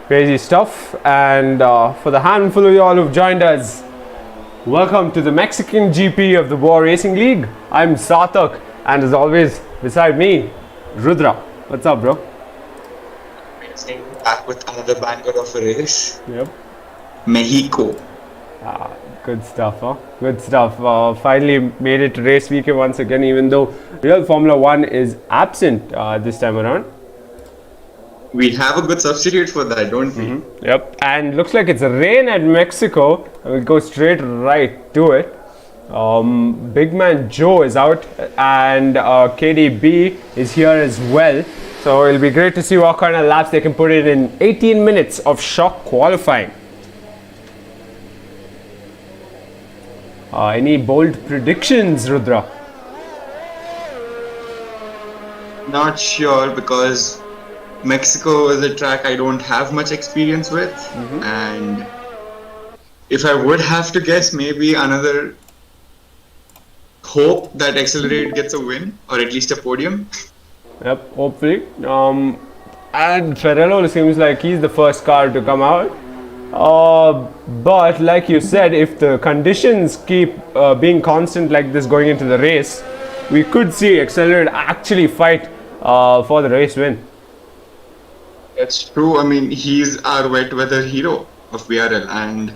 Crazy stuff. And for the handful of y'all who've joined us, welcome to the Mexican GP of the Bwoah Racing League. I'm Sarthak, and as always, beside me, Rudra. What's up, bro? Back with another banger of a race. Yep. Mexico. Good stuff, huh? Good stuff. Finally made it to race weekend once again, even though real Formula 1 is absent this time around. We have a good substitute for that, don't we? Yep. And looks like it's rain at Mexico. We'll go straight right to it. Big man Joe is out, and KDB is here as well. So it'll be great to see what kind of laps they can put in 18 minutes of shock qualifying. Any bold predictions, Rudra? Not sure, because Mexico is a track I don't have much experience with, and if I would have to guess, maybe another hope that Accelerate gets a win, or at least a podium. Yep, hopefully. And Ferrello seems like he's the first car to come out. But like you said, if the conditions keep being constant like this going into the race, we could see Accelerate actually fight for the race win. That's true. I mean, he's our wet weather hero of VRL, and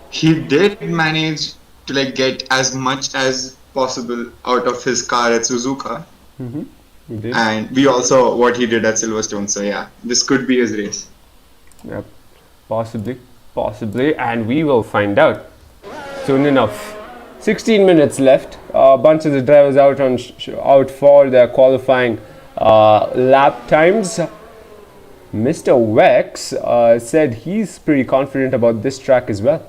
he did manage to get as much as possible out of his car at Suzuka. He did. And we all saw what he did at Silverstone, so yeah, this could be his race. Yep, possibly, and we will find out soon enough. 16 minutes left. A bunch of the drivers out for their qualifying lap times. Mr. Wex said he's pretty confident about this track as well.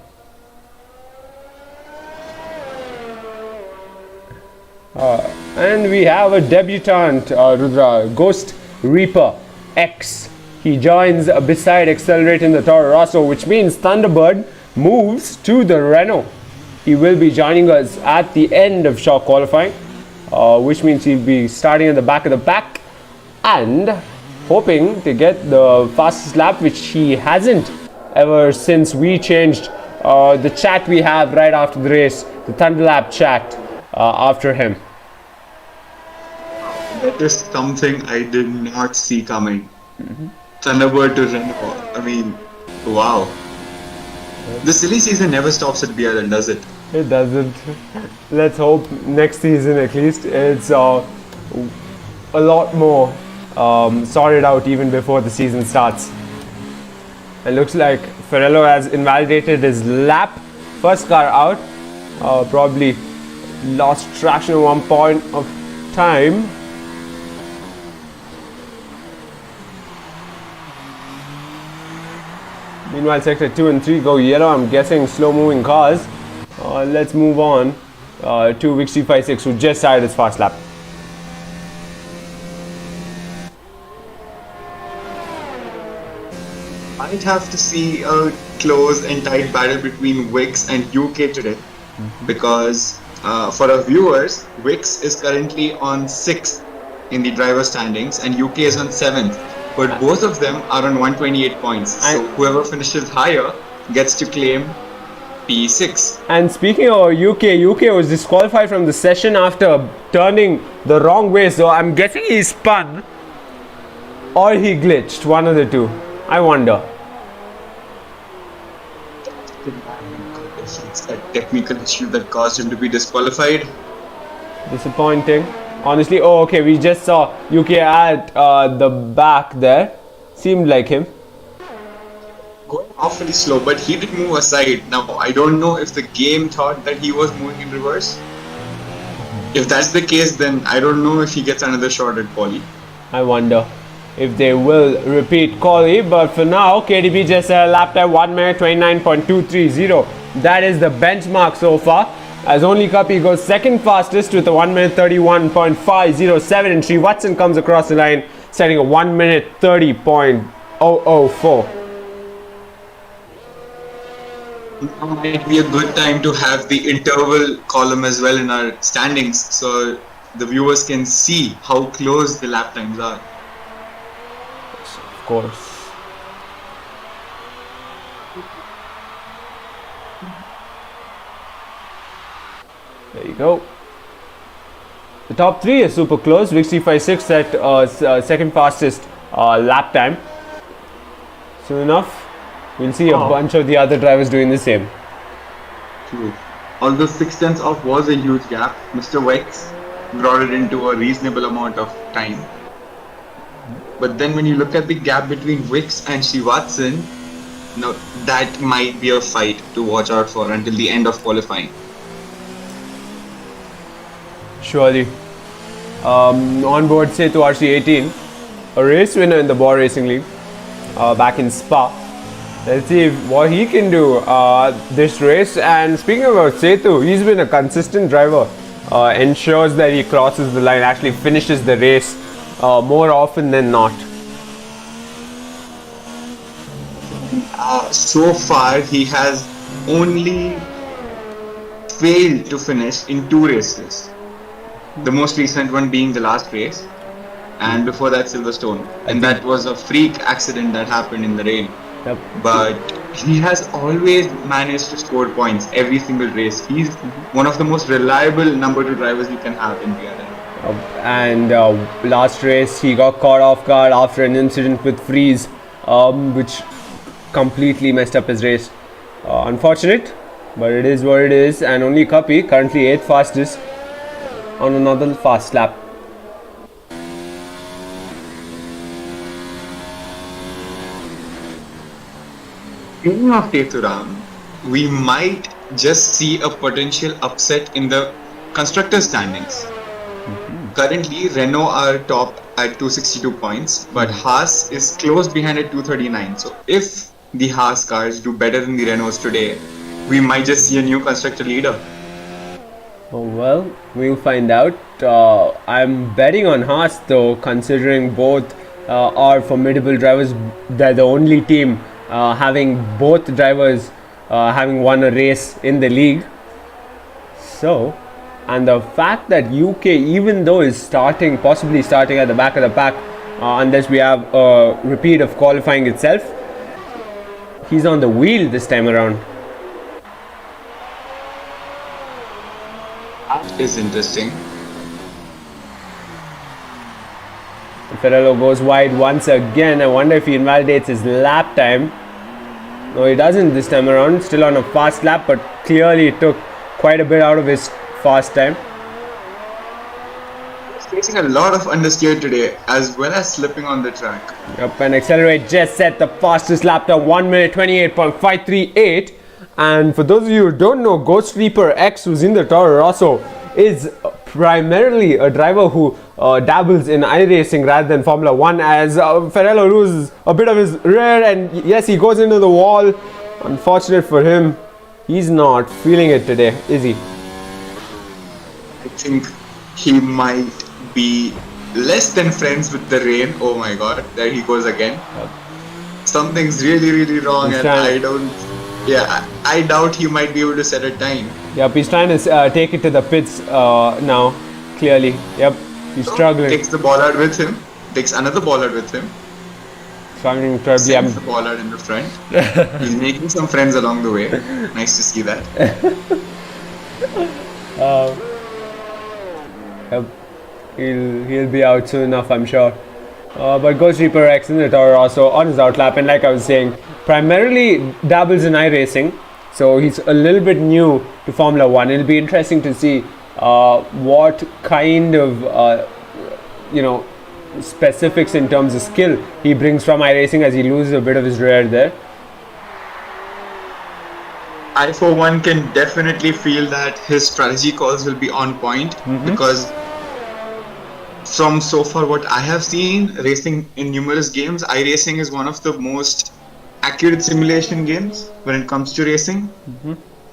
And we have a debutant, Rudra, Ghost Reaper X. He joins beside Accelerate in the Toro Rosso, which means Thunderbird moves to the Renault. He will be joining us at the end of shock qualifying, which means he'll be starting at the back of the pack and hoping to get the fastest lap, which he hasn't ever since we changed the chat we have right after the race, the Thunder Lap chat after him. That is something I did not see coming. Thunderbird to Renault. I mean, wow. The silly season never stops at BRL, does it? It doesn't. Let's hope next season at least it's a lot more sorted out even before the season starts. It looks like Ferrello has invalidated his lap. First car out. Probably lost traction at one point of time. Meanwhile, sector 2 and 3 go yellow. I'm guessing slow moving cars. Let's move on to Vic 356, who just started his fast lap. Might have to see a close and tight battle between Wix and UK today, because for our viewers, Wix is currently on 6th in the driver standings and UK is on 7th. But both of them are on 128 points. So whoever finishes higher gets to claim P6. And speaking of UK was disqualified from the session after turning the wrong way. So I'm guessing he spun or he glitched, one of the two. I wonder. It's a technical issue that caused him to be disqualified. Disappointing. Honestly, okay, we just saw UK at the back there. Seemed like him. Going awfully slow, but he did move aside. Now, I don't know if the game thought that he was moving in reverse. If that's the case, then I don't know if he gets another shot at quali. I wonder if they will repeat quali, but for now, KDB just lapped at 1 minute 29.230. That is the benchmark so far. As only Kapi goes second fastest with a 1 minute 31.507, and Srivatsan comes across the line setting a 1 minute 30.004. Might be a good time to have the interval column as well in our standings, so the viewers can see how close the lap times are. Of course. There you go. The top three is super close. Wix 356 at second fastest lap time. Soon enough, we'll see a bunch of the other drivers doing the same. True. Although 6 tenths off was a huge gap, Mr. Wex brought it into a reasonable amount of time. But then when you look at the gap between Wix and Srivatsan, no, that might be a fight to watch out for until the end of qualifying. Surely. On board Setu RC18, a race winner in the Bwoah Racing League back in Spa. Let's see what he can do this race. And speaking about Setu, he's been a consistent driver. Ensures that he crosses the line, actually finishes the race more often than not. So far, he has only failed to finish in 2 races. The most recent one being the last race, and before that Silverstone. And that was a freak accident that happened in the rain. Yep. But he has always managed to score points every single race. He's one of the most reliable number 2 drivers you can have in VRL. And last race he got caught off guard after an incident with Freeze, which completely messed up his race. Unfortunate, but it is what it is. And only Kapi, currently 8th fastest, on another fast lap. Speaking of Tethuram, we might just see a potential upset in the constructor standings. Currently, Renault are top at 262 points, but Haas is close behind at 239. So if the Haas cars do better than the Renaults today, we might just see a new constructor leader. Oh well, we'll find out. I'm betting on Haas though, considering both are formidable drivers. They're the only team having both drivers having won a race in the league. So, and the fact that UK, even though is possibly starting at the back of the pack, unless we have a repeat of qualifying itself, he's on the wheel this time around. That is interesting. Ferrello goes wide once again. I wonder if he invalidates his lap time. No, he doesn't this time around. Still on a fast lap, but clearly took quite a bit out of his fast time. He's facing a lot of understeer today, as well as slipping on the track. Yep, and Accelerate just set the fastest lap time, 1 minute 28.538. And for those of you who don't know, Ghost Reaper X, who's in the Toro Rosso, is primarily a driver who dabbles in iRacing rather than Formula 1, as Ferrello loses a bit of his rear, and yes, he goes into the wall. Unfortunate for him, he's not feeling it today, is he? I think he might be less than friends with the rain. Oh my god, there he goes again. Something's really wrong, and I doubt he might be able to set a time. Yep, he's trying to take it to the pits now, clearly. Yep, he's struggling. Takes the ball out with him, takes another ball out with him. Struggling terribly. Sends the ball out in the front. He's making some friends along the way. Nice to see that. Yep, he'll be out soon enough, I'm sure. But Ghost Reaper X in the Toro Rosso on his outlap, and like I was saying, primarily dabbles in iRacing, so he's a little bit new to Formula 1. It'll be interesting to see what kind of specifics in terms of skill he brings from iRacing, as he loses a bit of his rear there. I for one can definitely feel that his strategy calls will be on point, because from so far what I have seen racing in numerous games, iRacing is one of the most accurate simulation games when it comes to racing,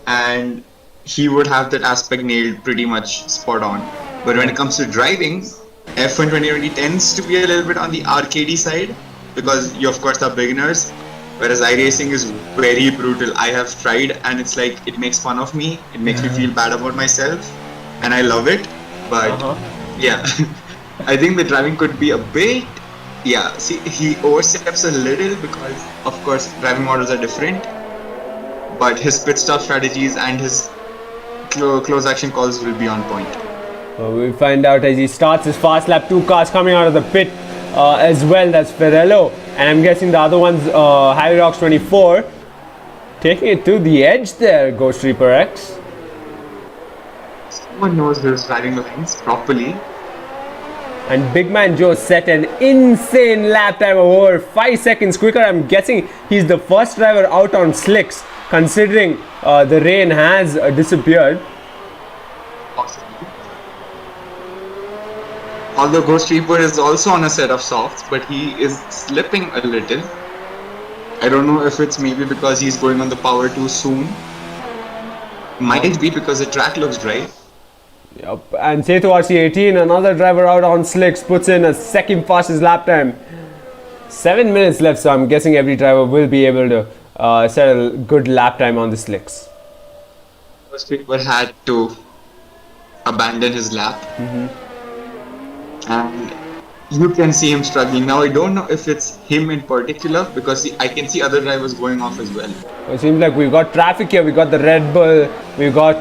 and he would have that aspect nailed pretty much spot on. But when it comes to driving, F1 2020 tends to be a little bit on the arcadey side, because you of course are beginners, whereas iRacing is very brutal. I have tried, and it's like it makes fun of me, it makes me feel bad about myself, and I love it. But yeah, I think the driving could be a bit, see, he oversteps a little because of course driving models are different, but his pit stop strategies and his close action calls will be on point. We'll find out as he starts his fast lap. 2 cars coming out of the pit as well. That's Ferrello, and I'm guessing the other one's Hyrox 24. Taking it to the edge there, Ghost Reaper X. Someone knows his driving lines properly. And Big Man Joe set an insane lap time of over 5 seconds quicker. I'm guessing he's the first driver out on slicks, considering the rain has disappeared. Possibly. Although Ghost Reaper is also on a set of softs, but he is slipping a little. I don't know if it's maybe because he's going on the power too soon. Might be because the track looks dry. Yep. And Setu RC18, another driver out on slicks, puts in a second fastest lap time. 7 minutes left, so I'm guessing every driver will be able to set a good lap time on the slicks. Ghost Reaper had to abandon his lap. And you can see him struggling. Now I don't know if it's him in particular, because I can see other drivers going off as well. It seems like we've got traffic here. We got the Red Bull, we got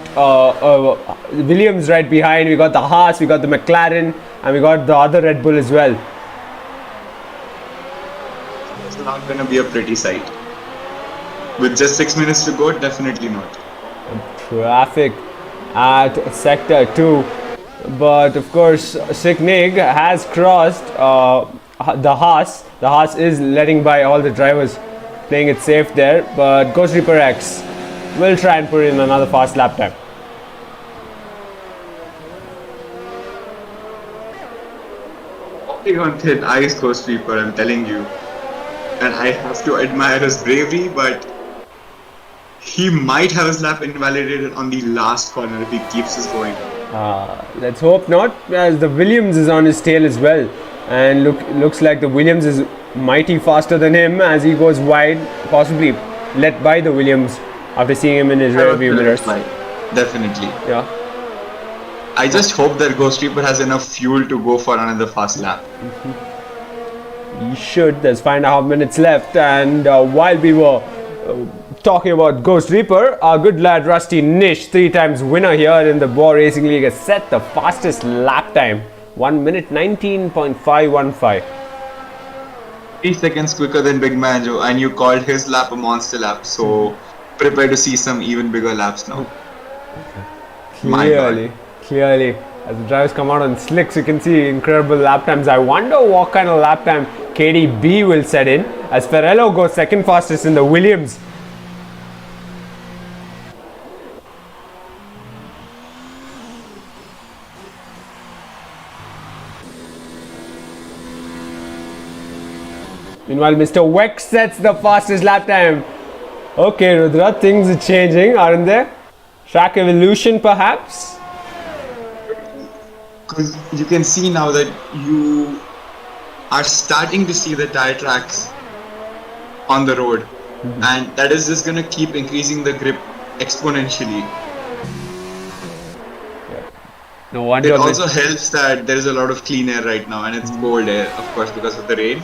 Williams right behind, we got the Haas, we got the McLaren, and we got the other Red Bull as well. It's not going to be a pretty sight. With just 6 minutes to go, definitely not. Traffic at sector 2. But of course, Signig has crossed the Haas. The Haas is letting by all the drivers, playing it safe there. But Ghost Reaper X will try and put in another fast lap time. Walking on thin ice, Ghost Reaper, I'm telling you. And I have to admire his bravery, but he might have his lap invalidated on the last corner if he keeps this going. Let's hope not, as the Williams is on his tail as well, and looks like the Williams is mighty faster than him as he goes wide, possibly let by the Williams after seeing him in his rear view mirrors. Definitely. Yeah. I just hope that Ghost Reaper has enough fuel to go for another fast lap. He should. There's 5.5 minutes left, and while we were talking about Ghost Reaper, our good lad Rusty Nish, 3 times winner here in the Bwoah Racing League, has set the fastest lap time, 1 minute 19.515. 3 seconds quicker than Big Man Joe, and you called his lap a monster lap, so prepare to see some even bigger laps now. Clearly, as the drivers come out on slicks, you can see incredible lap times. I wonder what kind of lap time KDB will set in, as Ferrello goes second fastest in the Williams. Meanwhile, Mr. Wex sets the fastest lap time. Okay, Rudra, things are changing, aren't they? Track evolution, perhaps? Because you can see now that you are starting to see the tire tracks on the road, and that is just going to keep increasing the grip exponentially. No wonder. It also helps that there is a lot of clean air right now, and it's cold air, of course, because of the rain.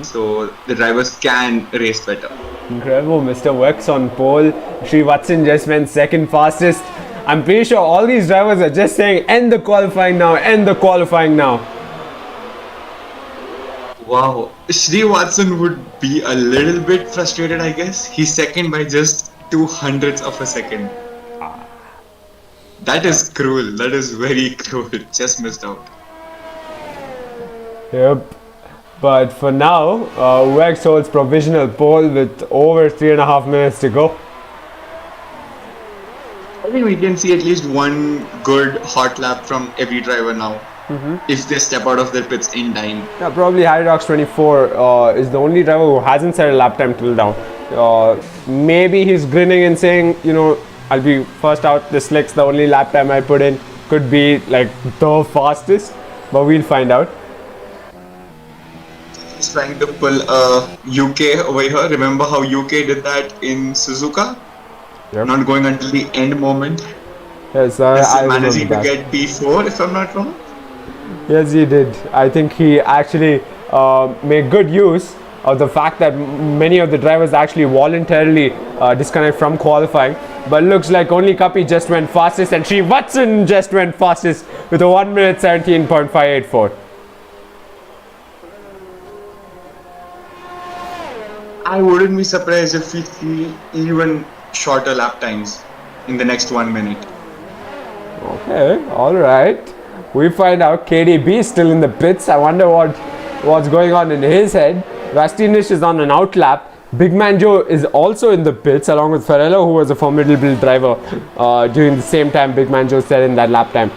So the drivers can race better. Incredible, Mr. Wex on pole. Srivatsan just went second fastest. I'm pretty sure all these drivers are just saying end the qualifying now, end the qualifying now. Wow, Srivatsan would be a little bit frustrated, I guess. He's second by just 0.02 of a second. That is cruel. That is very cruel. Just missed out. Yep. But for now, Wex holds provisional pole with over 3.5 minutes to go. I think we can see at least one good hot lap from every driver now. If they step out of their pits in time. Yeah, probably Hyrox 24 is the only driver who hasn't set a lap time till down. Maybe he's grinning and saying, you know, I'll be first out the slicks, the only lap time I put in could be like the fastest, but we'll find out. He's trying to pull UK over here. Remember how UK did that in Suzuka? Yep. Not going until the end moment. Yes, I managing to that. get P4 if I'm not wrong. Yes, he did. I think he actually made good use of the fact that many of the drivers actually voluntarily disconnect from qualifying. But looks like only Kapi just went fastest and Sri Watson just went fastest with a 1 minute 17.584. I wouldn't be surprised if we see even shorter lap times in the next 1 minute. Okay, alright. We find out KDB is still in the pits. I wonder what's going on in his head. Rusty Nish is on an out lap. Big Man Joe is also in the pits along with Ferrello, who was a formidable driver during the same time Big Man Joe said in that lap time.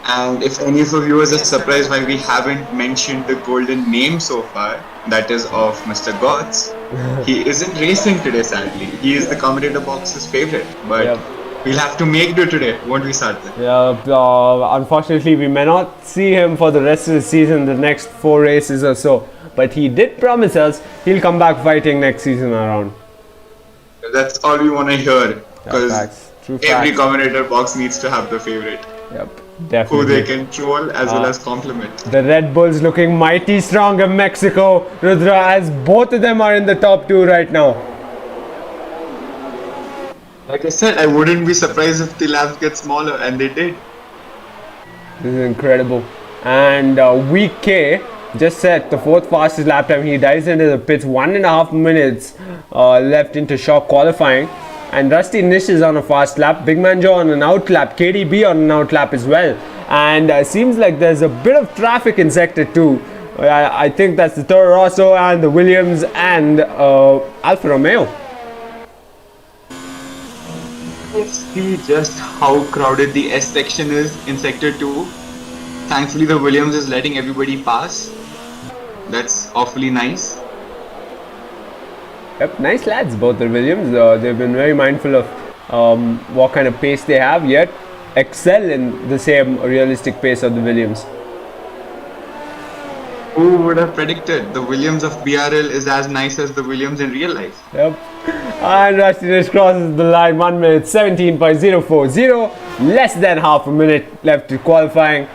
And if any of you are surprised why we haven't mentioned the golden name so far, that is of Mr. Gotts. He isn't racing today, sadly. He is the commentator box's favorite, but we'll have to make do today, won't we, Sarthak? Yeah, unfortunately, we may not see him for the rest of the season, the next 4 races or so. But he did promise us he'll come back fighting next season around. That's all we want to hear, because every facts. commentator box needs to have the favorite. Yep. Definitely. Who they can troll as well as compliment. The Red Bulls looking mighty strong in Mexico, Rudra, as both of them are in the top 2 right now. Like I said, I wouldn't be surprised if the laps get smaller, and they did. This is incredible. And Week K just set the 4th fastest lap time. He dives into the pits, 1.5 minutes left into shock qualifying. And Rusty Nish is on a fast lap, Big Man Joe on an out lap, KDB on an out lap as well. And seems like there's a bit of traffic in Sector 2. I think that's the Toro Rosso and the Williams and Alfa Romeo. Let's see just how crowded the S section is in Sector 2. Thankfully, the Williams is letting everybody pass. That's awfully nice. Yep, nice lads, both the Williams. They've been very mindful of what kind of pace they have, yet excel in the same realistic pace of the Williams. Who would have predicted the Williams of BRL is as nice as the Williams in real life? Yep. And Rusty Nish crosses the line, 1 minute 17.040. Less than half a minute left to qualifying.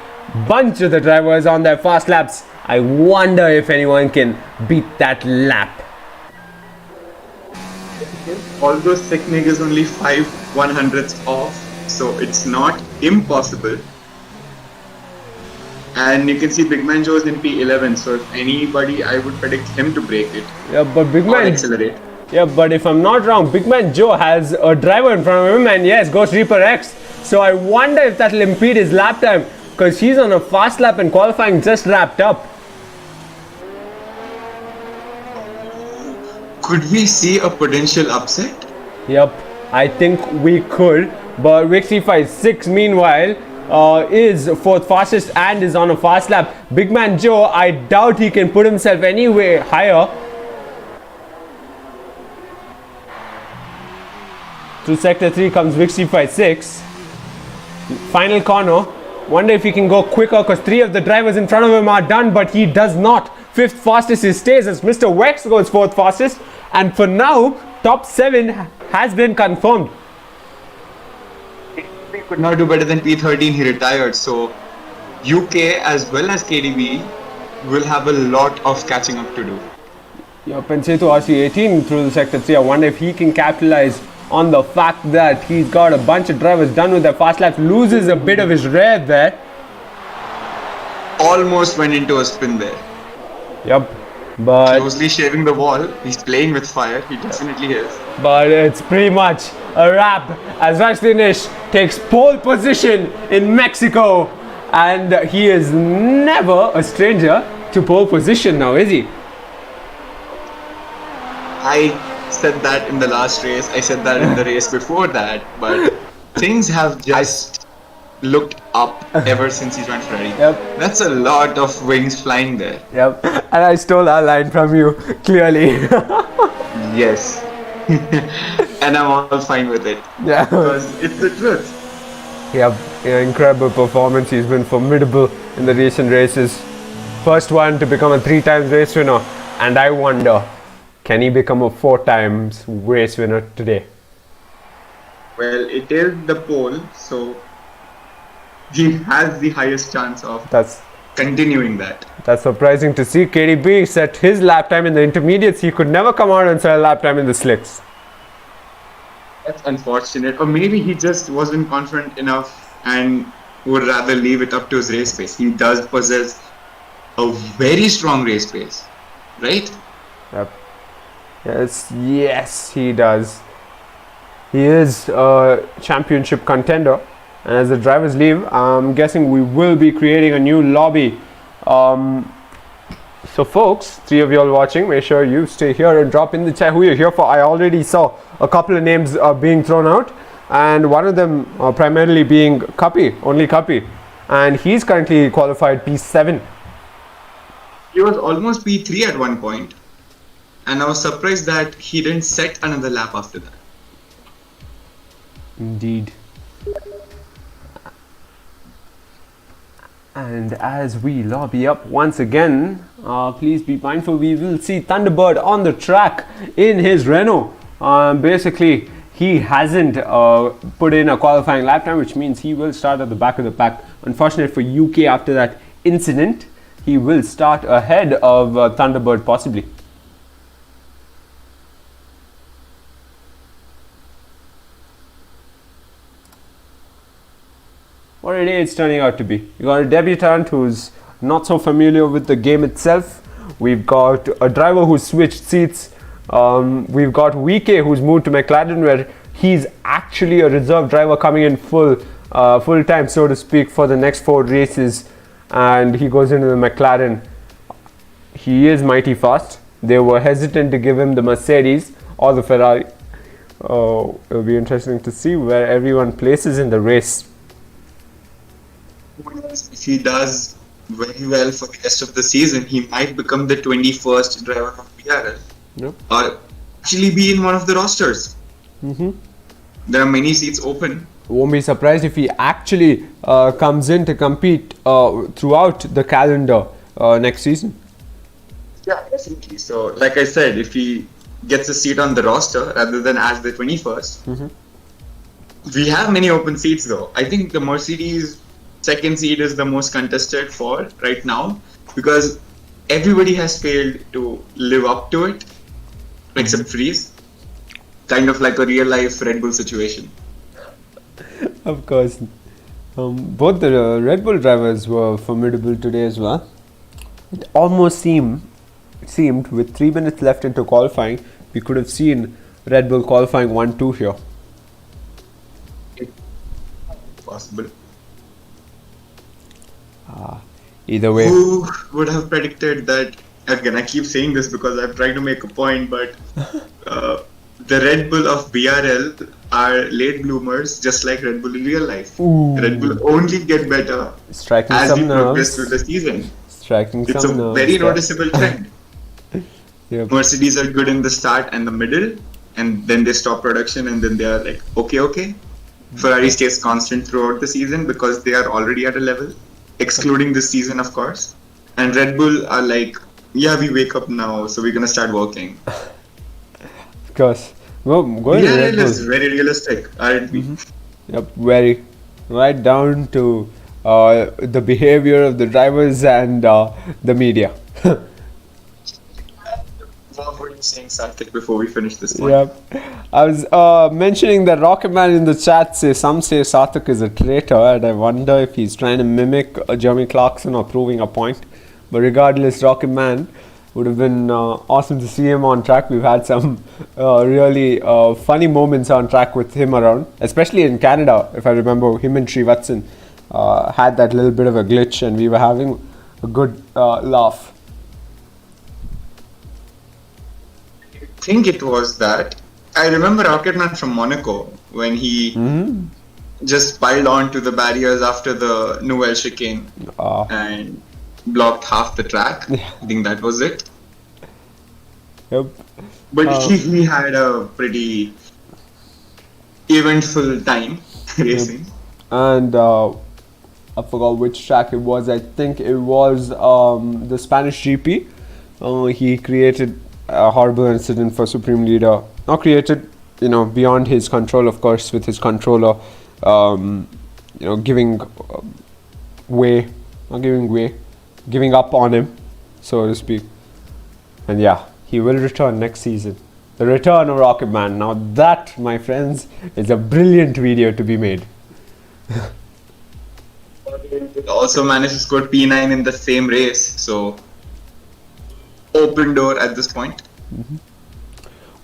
Bunch of the drivers on their fast laps. I wonder if anyone can beat that lap. Although Seknig is only 5/100ths off, so it's not impossible. And you can see Big Man Joe is in P11, so if anybody, I would predict him to break it. Yeah, but Big or Man accelerate. Yeah, but if I'm not wrong, Big Man Joe has a driver in front of him, and yes, Ghost Reaper X. So I wonder if that'll impede his lap time, because he's on a fast lap and qualifying just wrapped up. Could we see a potential upset? Yep, I think we could. But Rick356 meanwhile is 4th fastest and is on a fast lap. Big Man Joe, I doubt he can put himself any way higher. Through Sector 3 comes Rick356. Final corner. Wonder if he can go quicker, because 3 of the drivers in front of him are done, but he does not. 5th fastest he stays as Mr. Wex goes 4th fastest. And for now, top 7 has been confirmed. He could not do better than P13, he retired. So UK as well as KDB will have a lot of catching up to do. Yeah, Penseto RC18 through the Sector 3. I wonder if he can capitalize on the fact that he's got a bunch of drivers done with their fast laps, loses a bit of his rev there. Almost went into a spin there. Yep, but closely shaving the wall. He's playing with fire. He definitely is. But it's pretty much a wrap as Rusty Nish takes pole position in Mexico, and he is never a stranger to pole position now, is he? I said that in the last race. I said that in the race before that. But things have just looked up ever since he joined Ferrari. Yep. That's a lot of wings flying there. Yep. And I stole that line from you, clearly. Yes. And I'm all fine with it. Yeah. Because it's the truth. Yep. Yeah, incredible performance. He's been formidable in the recent races. First one to become a 3-time race winner. And I wonder, can he become a 4-time race winner today? Well, it is the pole, so he has the highest chance of That's continuing that. surprising to see. KDB set his lap time in the intermediates. He could never come out and set a lap time in the slicks. That's unfortunate. Or maybe he just wasn't confident enough and would rather leave it up to his race pace. He does possess a very strong race pace, right? Yep. Yes, he does. He is a championship contender. And as the drivers leave, I'm guessing we will be creating a new lobby. So folks, 3 of you all watching, make sure you stay here and drop in the chat who you're here for. I already saw a couple of names being thrown out, and one of them primarily being Kapi, only Kapi. And he's currently qualified P7. He was almost P3 at one point, and I was surprised that he didn't set another lap after that. Indeed. And as we lobby up once again, please be mindful, we will see Thunderbird on the track in his Renault. Basically, he hasn't put in a qualifying lap time, which means he will start at the back of the pack. Unfortunate for UK after that incident, he will start ahead of Thunderbird possibly. What a day it's turning out to be. You got a debutant who's not so familiar with the game itself. We've got a driver who's switched seats. We've got VK who's moved to McLaren, where he's actually a reserve driver coming in full time, so to speak, for the next 4 races. And he goes into the McLaren. He is mighty fast. They were hesitant to give him the Mercedes or the Ferrari. Oh, it'll be interesting to see where everyone places in the race. If he does very well for the rest of the season, he might become the 21st driver of BRL. Yep. Or actually be in one of the rosters. There are many seats open. Won't be surprised if he actually comes in to compete throughout the calendar next season. Yeah, definitely. So, like I said, if he gets a seat on the roster rather than as the 21st, we have many open seats though. I think the Mercedes second seat is the most contested for right now because everybody has failed to live up to it except Freeze. Kind of like a real life Red Bull situation. Of course. Both the Red Bull drivers were formidable today as well. It almost seemed with 3 minutes left into qualifying, we could have seen Red Bull qualifying 1-2 here. Possible. Either way. Who would have predicted that? Again, I keep saying this because I'm trying to make a point, but the Red Bull of BRL are late bloomers, just like Red Bull in real life. Ooh. Red Bull only get better Striking as some you progress nerves. through the season. Striking It's some a nerves. very noticeable trend. Yep. Mercedes are good in the start and the middle, and then they stop production, and then they are like, okay. Ferrari stays constant throughout the season because they are already at a level, excluding this season, of course. And Red Bull are like, yeah, we wake up now, so we're gonna start working. Of course. Going to Red BRL Bull. is very realistic, aren't we? Yep, very. Right down to the behavior of the drivers and the media. What were you saying, Sarthik, before we finish this one? Yep. I was mentioning that Rocketman in the chat some say Sarthik is a traitor, and I wonder if he's trying to mimic Jeremy Clarkson or proving a point. But regardless, Rocketman would have been awesome to see him on track. We've had some really funny moments on track with him around, especially in Canada. If I remember, him and Srivatsan had that little bit of a glitch, and we were having a good laugh. I think it was that. I remember Rocketman from Monaco when he just piled on to the barriers after the Nouvelle chicane and blocked half the track. I think that was it. Yep. But he had a pretty eventful time racing. And I forgot which track it was. I think it was the Spanish GP. He created a horrible incident for Supreme Leader. Not created, beyond his control, of course, with his controller, giving giving up on him, so to speak. And yeah, he will return next season. The return of Rocketman. Now that, my friends, is a brilliant video to be made. Also managed to score P9 in the same race, so open door at this point.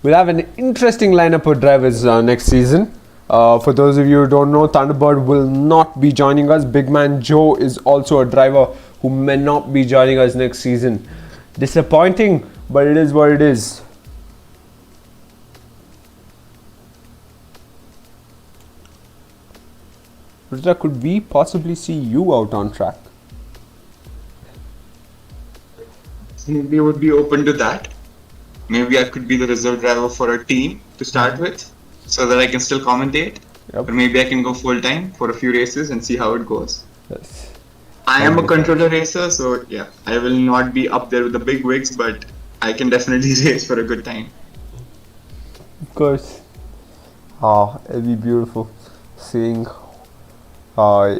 We'll have an interesting lineup of drivers next season. For those of you who don't know, Thunderbird will not be joining us. Big Man Joe is also a driver who may not be joining us next season. Disappointing, but it is what it is. Rudra, could we possibly see you out on track? Maybe would be open to that. Maybe I could be the reserve driver for a team to start with, so that I can still commentate. Yep. Or maybe I can go full time for a few races and see how it goes. Yes. I am a controller racer, so yeah, I will not be up there with the big wigs, but I can definitely race for a good time. Of course. It'll be beautiful seeing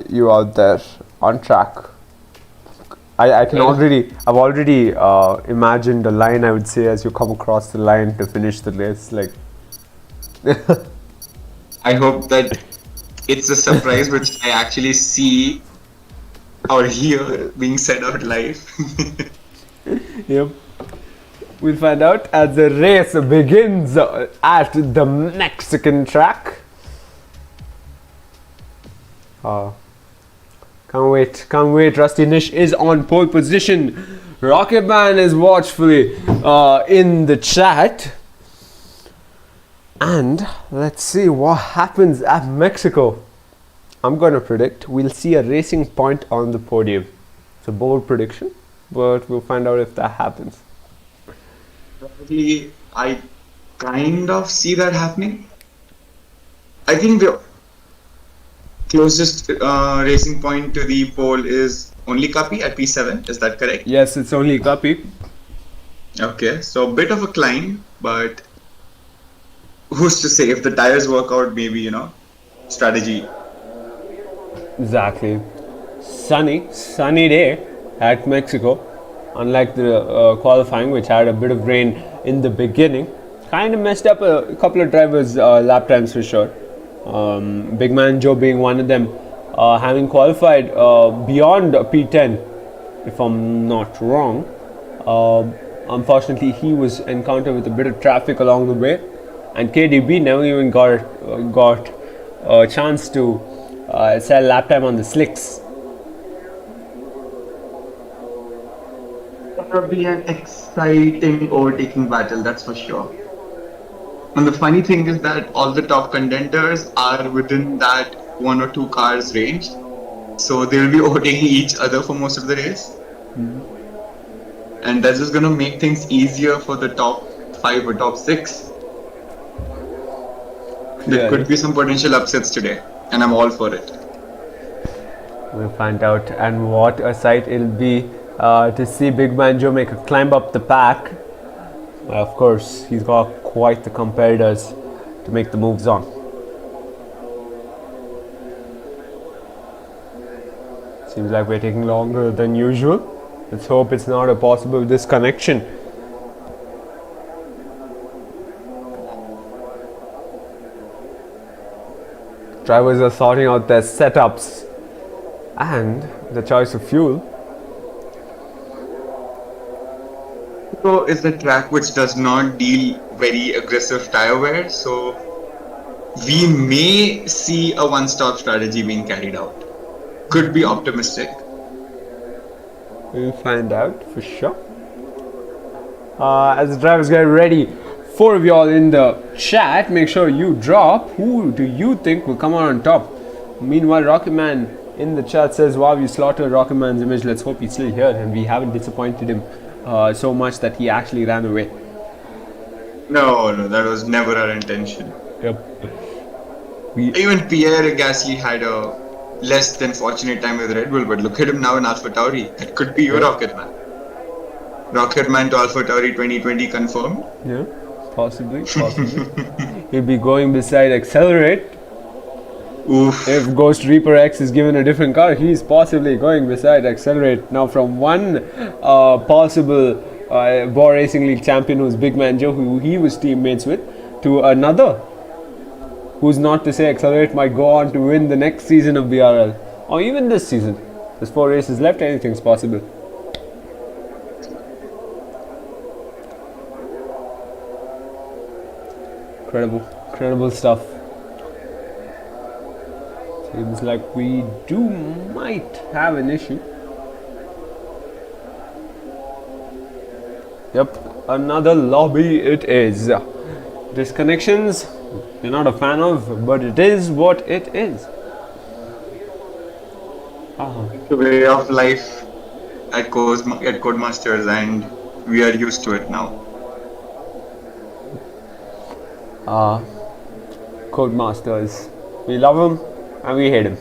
you out there on track. I've already imagined a line I would say as you come across the line to finish the race. Like, I hope that it's a surprise which I actually see or hear being said out live. Yep. We'll find out as the race begins at the Mexican track. Can't wait. Rusty Nish is on pole position. Rocketman is watchfully in the chat. And let's see what happens at Mexico. I'm going to predict we'll see a racing point on the podium. It's a bold prediction, but we'll find out if that happens. Probably, I kind of see that happening. I think the closest racing point to the pole is only Kapi at P7. Is that correct? Yes, it's only Kapi. Okay, so a bit of a climb, but who's to say if the tires work out? Maybe strategy. Exactly. Sunny day at Mexico. Unlike the qualifying, which had a bit of rain in the beginning, kind of messed up a couple of drivers' lap times for sure. Big Man Joe being one of them, having qualified beyond P10, if I'm not wrong. Unfortunately, he was encountered with a bit of traffic along the way, and KDB never even got a chance to sell lap time on the slicks. It will be an exciting overtaking battle, that's for sure. And the funny thing is that all the top contenders are within that 1 or 2 cars range, so they'll be overtaking each other for most of the race. And that's just going to make things easier for the top 5 or top 6. There could be some potential upsets today, and I'm all for it. We'll find out, and what a sight it'll be to see Big Man Joe make a climb up the pack. Of course, he's got quite the competitors to make the moves on. Seems like we're taking longer than usual. Let's hope it's not a possible disconnection. Drivers are sorting out their setups and the choice of fuel. Mexico is a track which does not deal very aggressive tire wear, so we may see a one-stop strategy being carried out. Could be optimistic. We'll find out for sure. As the drivers get ready, 4 of y'all in the chat, make sure you drop who do you think will come out on top. Meanwhile, Rocketman in the chat says, wow, you slaughtered Rocketman's image. Let's hope he's still here and we haven't disappointed him so much that he actually ran away. No, that was never our intention. Yep. Even Pierre Gasly had a less than fortunate time with Red Bull, but look at him now in AlphaTauri. That could be your Rocketman. Rocketman to AlphaTauri 2020 confirmed. Yeah, possibly. He'll be going beside Accelerate. Oof. If Ghost Reaper X is given a different car, he's possibly going beside Accelerate. Now, from one possible Bwoah Racing League champion who's Big Man Joe, who he was teammates with, to another who's not to say Accelerate might go on to win the next season of BRL, or even this season. There's 4 races left, anything's possible. Incredible stuff. Seems like we might have an issue. Yep, another lobby it is. Disconnections, we're not a fan of, but it is what it is. The way of life at Codemasters, and we are used to it now. Codemasters. We love him and we hate him.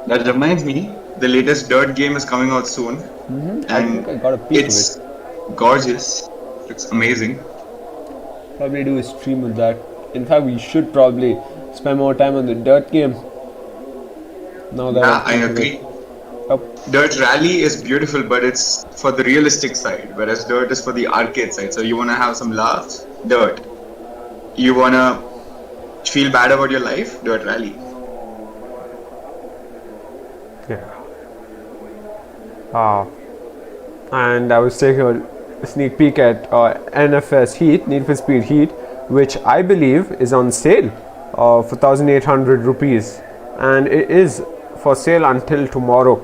That reminds me, the latest Dirt game is coming out soon, I think I got a peek of it's it. gorgeous. It's amazing. Probably do a stream with that. In fact, we should probably spend more time on the Dirt game. Now that Yeah, I think of agree. it. Yep. Dirt Rally is beautiful, but it's for the realistic side, whereas Dirt is for the arcade side. So you want to have some laughs, Dirt. You want to feel bad about your life, Dirt Rally. Yeah. And I was taking a sneak peek at NFS Heat, Need for Speed Heat, which I believe is on sale for 1,800 rupees, and it is for sale until tomorrow.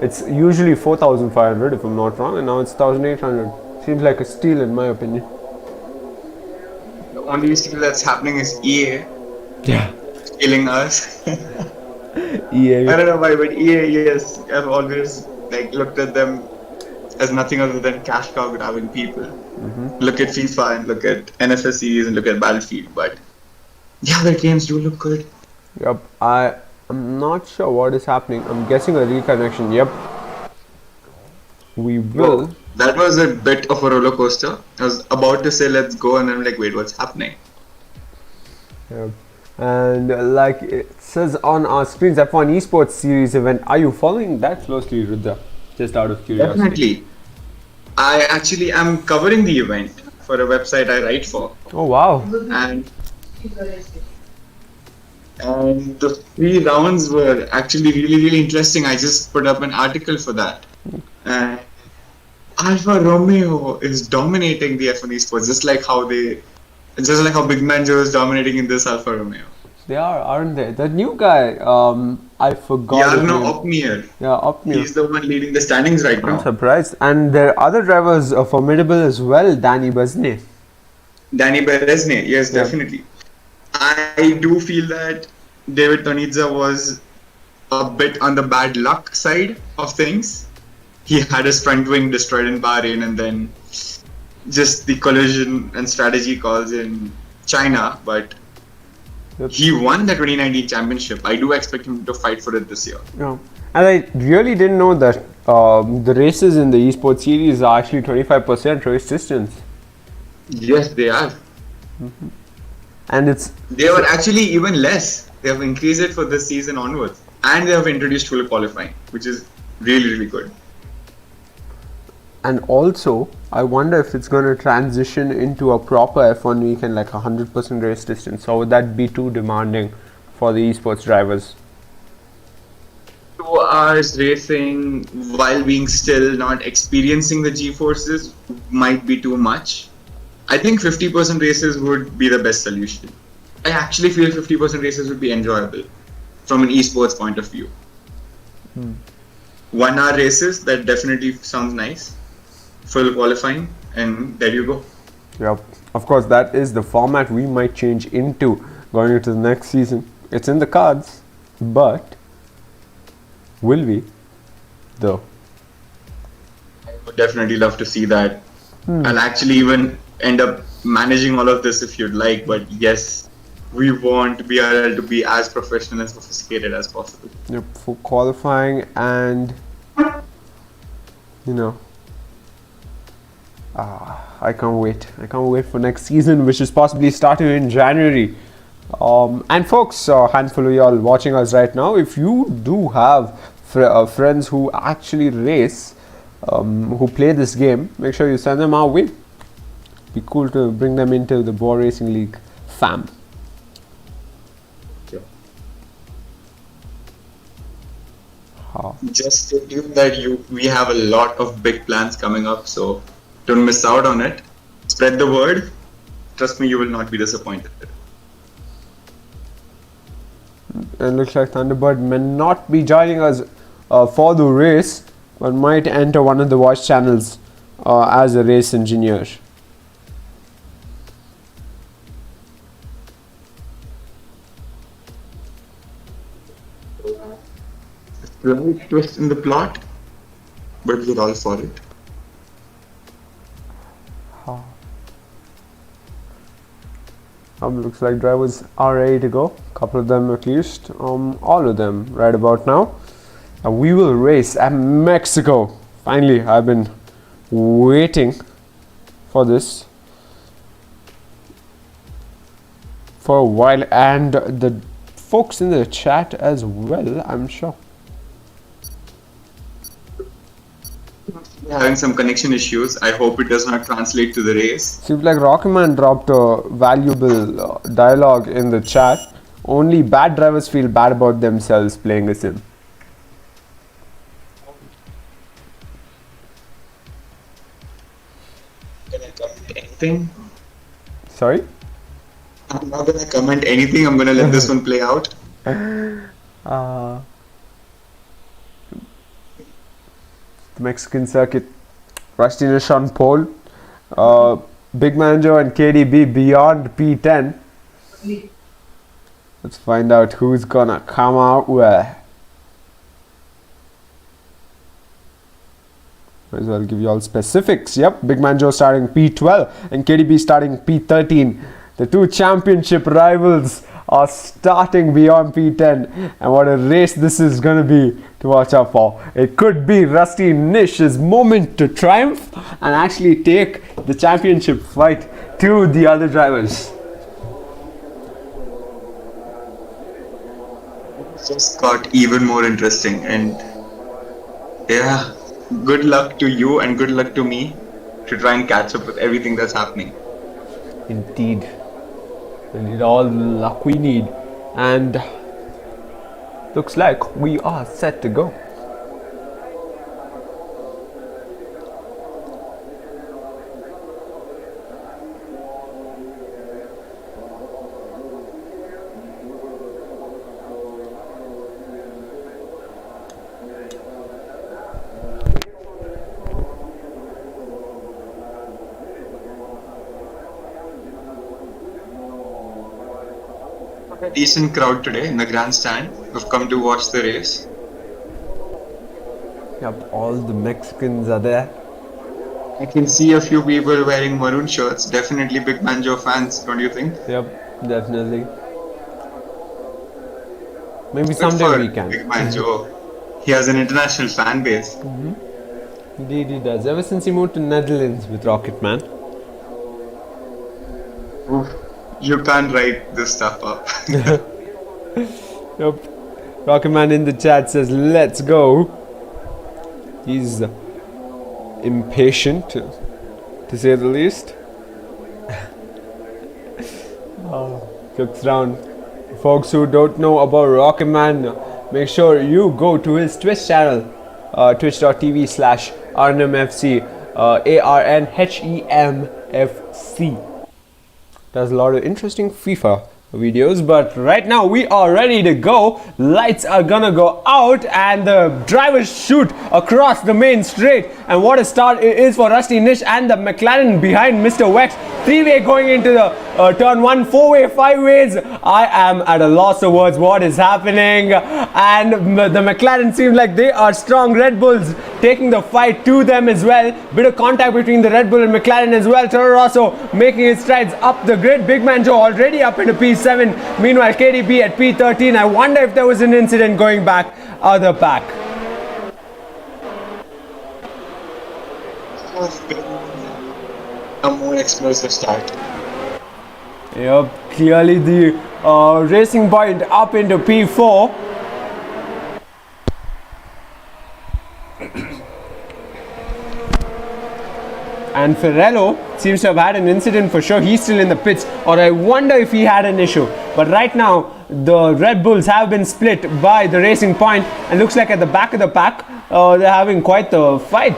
It's usually 4,500 if I'm not wrong, and now it's 1,800. Seems like a steal in my opinion. The only steal that's happening is EA Yeah. killing us. EA. I don't know why, but EA, yes, I've always looked at them as nothing other than cash cow grabbing people. Look at FIFA and look at NFS series and look at Battlefield, but yeah, their games do look good. Yep. I'm not sure what is happening. I'm guessing a reconnection. Yep. We will. Whoa, that was a bit of a roller coaster. I was about to say let's go, and I'm like, wait, what's happening? Yep. And like it says on our screens, F1 Esports series event. Are you following that closely, Rudra? Just out of curiosity. Definitely. I actually am covering the event for a website I write for. Oh wow. And the 3 rounds were actually really interesting. I just put up an article for that. Alfa Romeo is dominating the F1 Esports, just like how Big Man Joe is dominating in this Alfa Romeo. They are, aren't they? That new guy, I forgot. Jarno Opmeer. Yeah, Opmeer. He's the one leading the standings right I'm now. surprised. And their other drivers are formidable as well. Danny Besne. Danny Berezne, yes, Yeah. definitely. I do feel that David Tonizza was a bit on the bad luck side of things. He had his front wing destroyed in Bahrain, and then just the collision and strategy calls in China, but Yep. he won the 2019 championship. I do expect him to fight for it this year. Yeah. And I really didn't know that the races in the esports series are actually 25% race distance. Yes, they are. And it's They were actually even less. They have increased it for this season onwards. And they have introduced full qualifying, which is really good. and also I wonder if it's going to transition into a proper F1 weekend, like 100% race distance, or would that be too demanding for the esports drivers? 2 hours racing while being still not experiencing the G-forces might be too much. I think 50% races would be the best solution. I actually feel 50% races would be enjoyable from an esports point of view. 1 hour races, that definitely sounds nice. Full qualifying, and there you go. Yep. Of course, that is the format we might change into going into the next season. It's in the cards, but will we, though? I would definitely love to see that. I'll actually even end up managing all of this if you'd like, but yes, we want BRL to be as professional and sophisticated as possible. Yep, for qualifying, and I can't wait. I can't wait for next season, which is possibly starting in January. And folks, a handful of y'all watching us right now, if you do have friends who actually race, who play this game, make sure you send them our way. Be cool to bring them into the Bwoah Racing League fam. Just stay tuned that we have a lot of big plans coming up, so don't miss out on it. Spread the word. Trust me, you will not be disappointed. It looks like Thunderbird may not be joining us for the race, but might enter one of the voice channels as a race engineer. Slight twist in the plot, but we're all for it. Looks like drivers are ready to go. Couple of them at least. All of them right about now. We will race at Mexico. Finally, I've been waiting for this for a while, and the folks in the chat as well, I'm sure. Having some connection issues. I hope it does not translate to the race. Seems like Rocketman dropped a valuable dialogue in the chat. Only bad drivers feel bad about themselves playing a sim. Gonna comment anything? Sorry? I'm not gonna comment anything. I'm gonna let this one play out. The Mexican circuit, Rusty Nish on pole, Big Manjo and KDB beyond P10. Let's find out who's gonna come out where. Might as well give you all specifics. Yep, Big Manjo starting P12 and KDB starting P13. The two championship rivals are starting beyond P10, and what a race this is going to be to watch out for. It could be Rusty Nish's moment to triumph and actually take the championship fight to the other drivers. It just got even more interesting, and yeah, good luck to you and good luck to me to try and catch up with everything that's happening. Indeed. We need all the luck we need, and looks like we are set to go. Decent crowd today in the grandstand who've come to watch the race. Yep, all the Mexicans are there. I can see a few people wearing maroon shirts. Definitely Big Manjo fans, don't you think? Yep, definitely. Maybe Good someday for we can. Big Manjo. He has an international fan base. Indeed he does. Ever since he moved to Netherlands with Rocketman. Oof. You can't write this stuff up. Yep. Rocketman in the chat says, let's go. He's impatient, to say the least. Cooks round. Folks who don't know about Rocketman, make sure you go to his Twitch channel, twitch.tv/RNMFC, ARNHEMFC. Does a lot of interesting FIFA videos, but right now we are ready to go. Lights are gonna go out and the drivers shoot across the main straight, and what a start it is for Rusty Nish and the McLaren behind Mr. Wex. Three-way going into the turn one, four-way, five ways. I am at a loss of words. What is happening? And the McLaren seems like they are strong. Red Bulls taking the fight to them as well. Bit of contact between the Red Bull and McLaren as well. Toro Rosso making his strides up the grid. Big Man Joe already up into P7. Meanwhile, KDB at P13. I wonder if there was an incident going back other pack. A more explosive start. Yep, clearly the Racing Point up into P4. And Ferrello seems to have had an incident for sure. He's still in the pits, or I wonder if he had an issue. But right now, the Red Bulls have been split by the Racing Point, and looks like at the back of the pack, they're having quite the fight.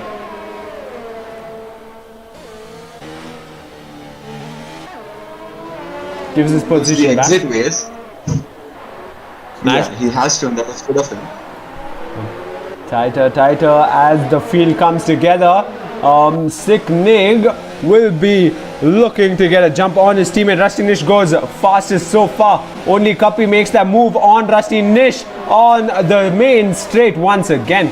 Gives his position back. The exit ways. Nice. Yeah, he has to, and that was good of him. Tighter as the field comes together. Sick Nig will be looking to get a jump on his teammate. Rusty Nish goes fastest so far. Only Kapi makes that move on Rusty Nish on the main straight once again.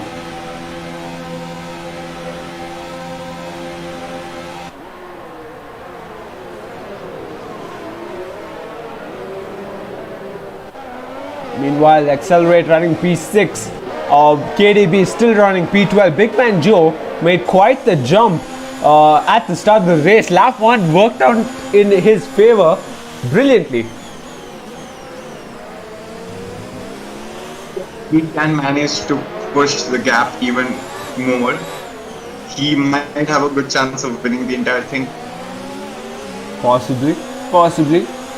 Meanwhile, Accelerate running P6. KDB still running P12. Big Man Joe made quite the jump at the start of the race. Lap 1 worked out in his favor brilliantly. He can manage to push the gap even more. He might have a good chance of winning the entire thing. Possibly.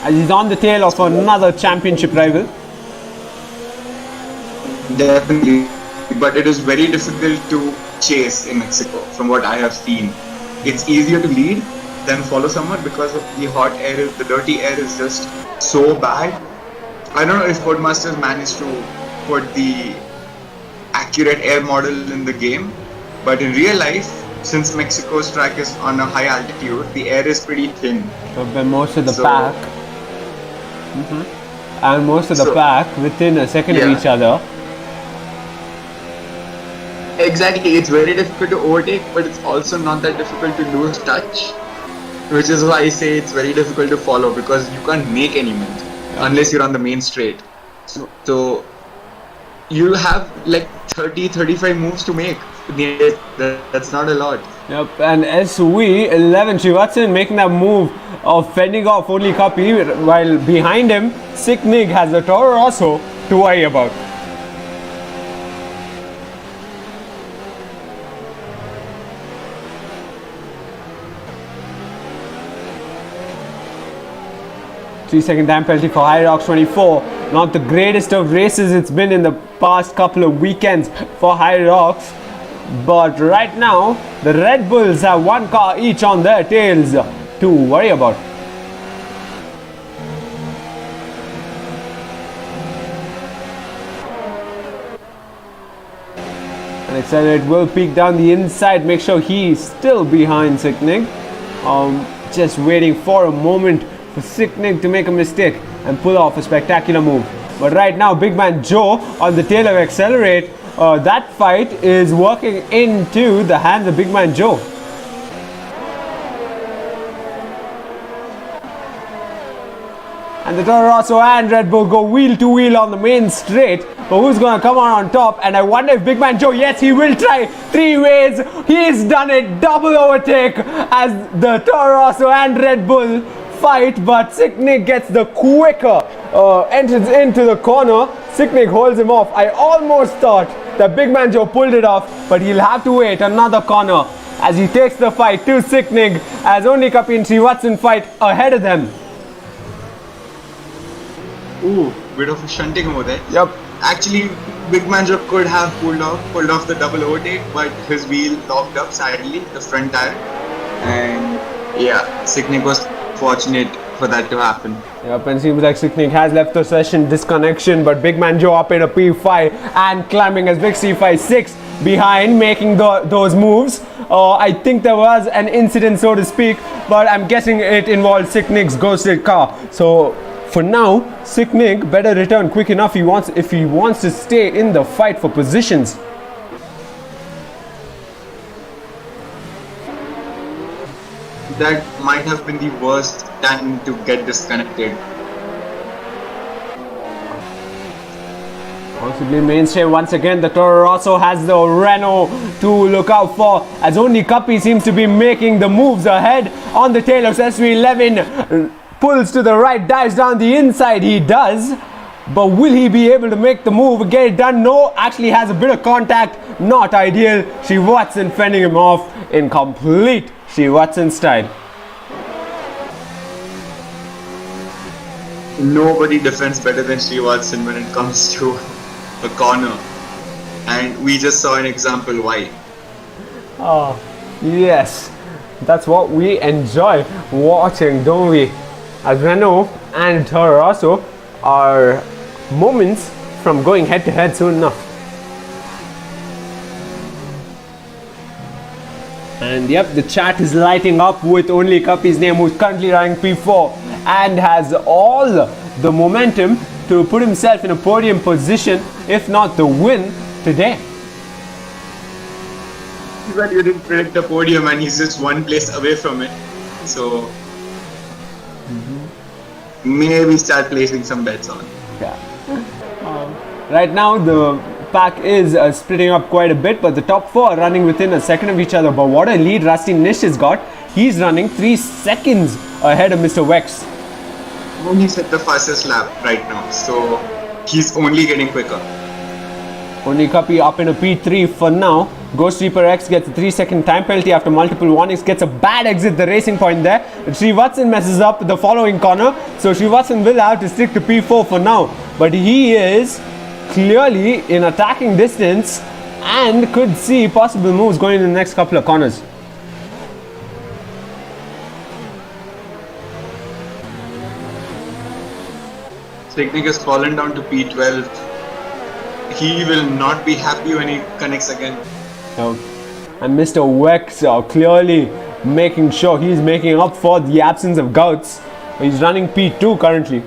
As he's on the tail of another championship rival. Definitely, but it is very difficult to chase in Mexico from what I have seen. It's easier to lead than follow someone because of the hot air, the dirty air is just so bad. I don't know if Codemasters managed to put the accurate air model in the game, but in real life, since Mexico's track is on a high altitude, the air is pretty thin. So most of the pack, and most of the pack within a second of each other. Exactly, it's very difficult to overtake, but it's also not that difficult to lose touch, which is why I say it's very difficult to follow because you can't make any moves unless you're on the main straight. So you have like 30-35 moves to make. That's not a lot. Yep, and SV11 Srivatsan making that move of fending off only Kapi, while behind him Sick Nig has a Toro Rosso to worry about. Three-second time penalty for High Rocks 24. Not the greatest of races it's been in the past couple of weekends for High Rocks. But right now, the Red Bulls have one car each on their tails to worry about. And Accelerate will peek down the inside, make sure he's still behind Sick Nig. Just waiting for a moment for Sick Nig to make a mistake and pull off a spectacular move. But right now, Big Man Joe on the tail of Accelerate. That fight is working into the hands of Big Man Joe. And the Toro Rosso and Red Bull go wheel to wheel on the main straight. But who's going to come on top? And I wonder if Big Man Joe, yes, he will try. Three ways. He's done it. Double overtake as the Toro Rosso and Red Bull fight. But Sick Nig gets the quicker entrance into the corner. Sick Nig holds him off. I almost thought that Big Man Joe pulled it off, but he'll have to wait another corner as he takes the fight to Sick Nig, as only Kapi and Srivatsan fight ahead of them. Ooh, bit of a shunting over there. Yep. Actually, Big Man Joe could have pulled off the double overtake, but his wheel locked up sadly, the front tire. And yeah, Sick Nig was fortunate for that to happen. Yep, and seems like Sick Nig has left the session disconnection, but Big Man Joe up in a P5 and climbing as Big C56 behind, making those moves. I think there was an incident, so to speak, but I'm guessing it involved Sick Nig's ghosted car. So for now, Sick Nig better return quick enough if he wants to stay in the fight for positions. That might have been the worst time to get disconnected. Possibly mainstay once again. The Toro Rosso has the Renault to look out for, as only Kapi seems to be making the moves ahead on the tail of SV11. pulls to the right, dives down the inside. He does. But will he be able to make the move, get it done? No, actually has a bit of contact. Not ideal. Watson fending him off in complete Watson style. Nobody defends better than Watson when it comes to a corner. And we just saw an example why. Oh, yes. That's what we enjoy watching, don't we? As Renault and Toro Rosso are moments from going head to head soon enough. And yep, the chat is lighting up with only Kapi's name, who's currently running P4 and has all the momentum to put himself in a podium position, if not the win today. Well, you didn't predict the podium and he's just one place away from it. So maybe start placing some bets on. Yeah. Right now the pack is splitting up quite a bit, but the top 4 are running within a second of each other. But what a lead Rusty Nish has got. He's running 3 seconds ahead of Mr. Wex. He set the fastest lap right now, so he's only getting quicker. Only Kapi up in a P3 for now. Ghost Reaper X gets a 3-second time penalty after multiple warnings, gets a bad exit the racing point there. Watson messes up the following corner, so Watson will have to stick to P4 for now. But he is clearly in attacking distance and could see possible moves going in the next couple of corners. Technic has fallen down to P12. He will not be happy when he connects again. And Mr. Wex clearly making sure he's making up for the absence of Gouts. He's running P2 currently.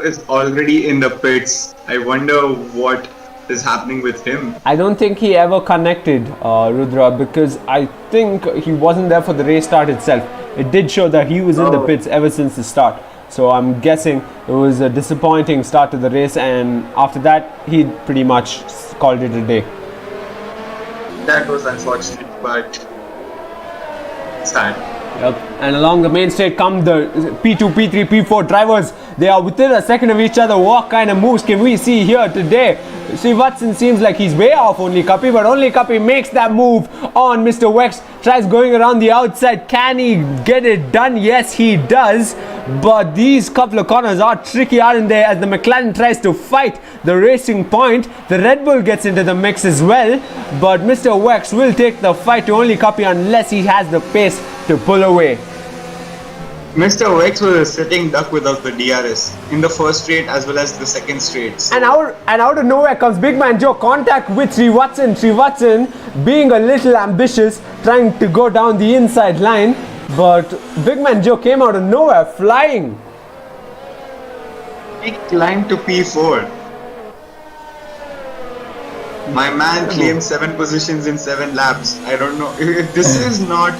Is already in the pits. I wonder what is happening with him. I don't think he ever connected, Rudra, because I think he wasn't there for the race start itself. It did show that he was in the pits ever since the start. So I'm guessing it was a disappointing start to the race, and after that he pretty much called it a day. That was unfortunate, but sad. Yep. And along the main straight come the P2, P3, P4 drivers. They are within a second of each other. What kind of moves can we see here today? Watson seems like he's way off only Kapi, but only Kapi makes that move on Mr. Wex. Tries going around the outside. Can he get it done? Yes, he does. But these couple of corners are tricky, aren't they? As the McLaren tries to fight the racing point, the Red Bull gets into the mix as well. But Mr. Wex will take the fight to only Kapi unless he has the pace to pull away. Mr. Wex was a sitting duck without the DRS in the first straight as well as the second straight. So. And out of nowhere comes Big Man Joe, contact with Watson. Watson being a little ambitious, trying to go down the inside line, but Big Man Joe came out of nowhere, flying. He climbed to P4. My man claimed 7 positions in 7 laps. I don't know if this is not.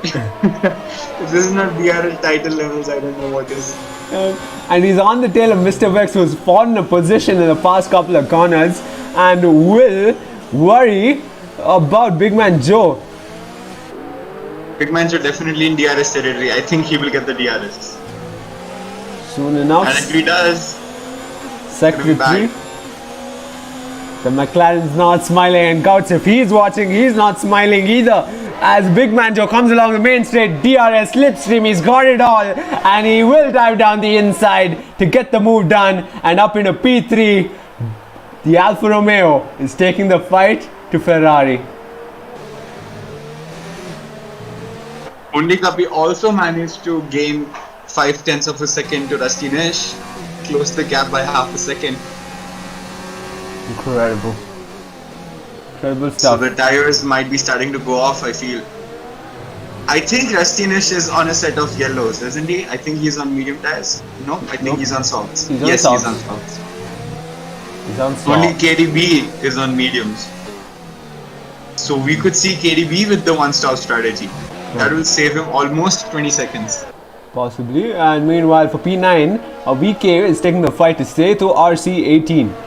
If this is not DRL title levels, I don't know what is. And he's on the tail of Mr. Wex, who's fallen a position in the past couple of corners and will worry about Big Man Joe. Big Man Joe definitely in DRS territory. I think he will get the DRS. Soon enough. And if he does, Secretary. The McLaren's not smiling, and Gouts, if he's watching, he's not smiling either. As Big Man Joe comes along the main straight, DRS, slipstream, he's got it all, and he will dive down the inside to get the move done, and up into P3, the Alfa Romeo is taking the fight to Ferrari. Only Kapi also managed to gain 0.5 of a second to Rusty Nish, close the gap by half a second. Incredible. Incredible So stuff. the tires might be starting to go off, I feel. I think Rusty Nish is on a set of yellows, isn't he? I think he's on medium tires. No, I think he's on softs. He's on softs. He's on softs. Only KDB is on mediums. So we could see KDB with the one-stop strategy. That will save him almost 20 seconds. Possibly. And meanwhile for P9, VK is taking the fight to stay to RC18.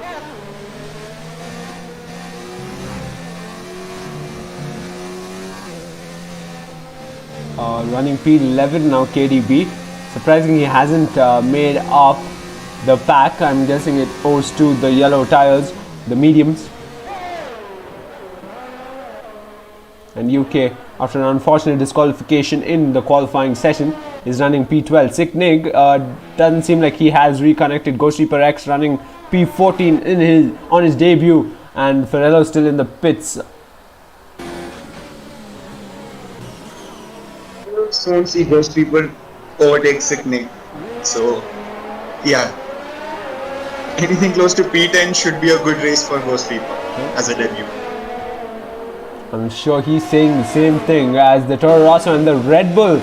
running P11 now, KDB. Surprisingly, he hasn't made up the pack. I'm guessing it owes to the yellow tires, the mediums. And UK, after an unfortunate disqualification in the qualifying session, is running P12. Sicknig doesn't seem like he has reconnected. Ghost Reaper X running P14 on his debut, and Ferrello still in the pits. Soon see Ghost Reaper overtake Sicknig. So, yeah. Anything close to P10 should be a good race for Ghost Reaper as a debut. I'm sure he's saying the same thing, as the Toro Rosso and the Red Bull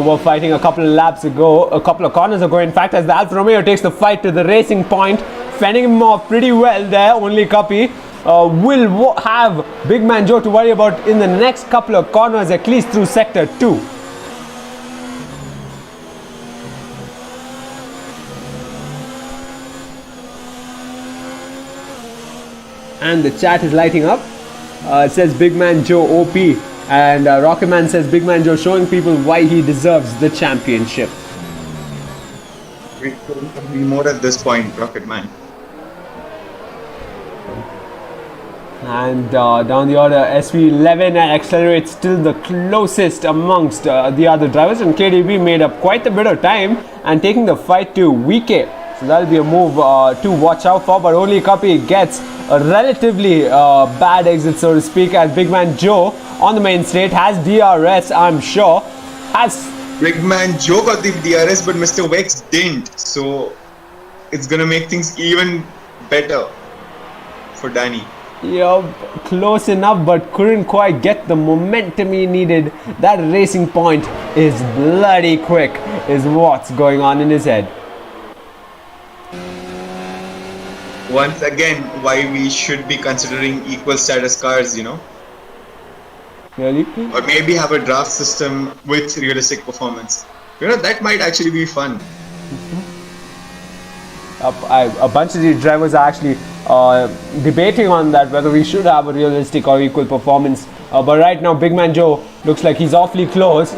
were fighting a couple of laps ago, a couple of corners ago. In fact, as the Alfa Romeo takes the fight to the racing point, fending him off pretty well there. Only Copy will have Big Man Joe to worry about in the next couple of corners, at least through sector 2. And the chat is lighting up. It says Big Man Joe OP, and Rocketman says Big Man Joe showing people why he deserves the championship. We couldn't agree more at this point, Rocketman. And down the order, SV11 accelerates still the closest amongst the other drivers, and KDB made up quite a bit of time and taking the fight to Wike. So that'll be a move to watch out for, but only Copy gets a relatively bad exit, so to speak, as Big Man Joe on the main straight has DRS, I'm sure. Big Man Joe got the DRS, but Mr. Wex didn't, so it's gonna make things even better for Danny. Yeah, close enough, but couldn't quite get the momentum he needed. That racing point is bloody quick, is what's going on in his head. Once again, why we should be considering equal status cars, you know? Really? Or maybe have a draft system with realistic performance. You know, that might actually be fun. A bunch of these drivers are actually debating on that, whether we should have a realistic or equal performance. But right now, Big Man Joe looks like he's awfully close.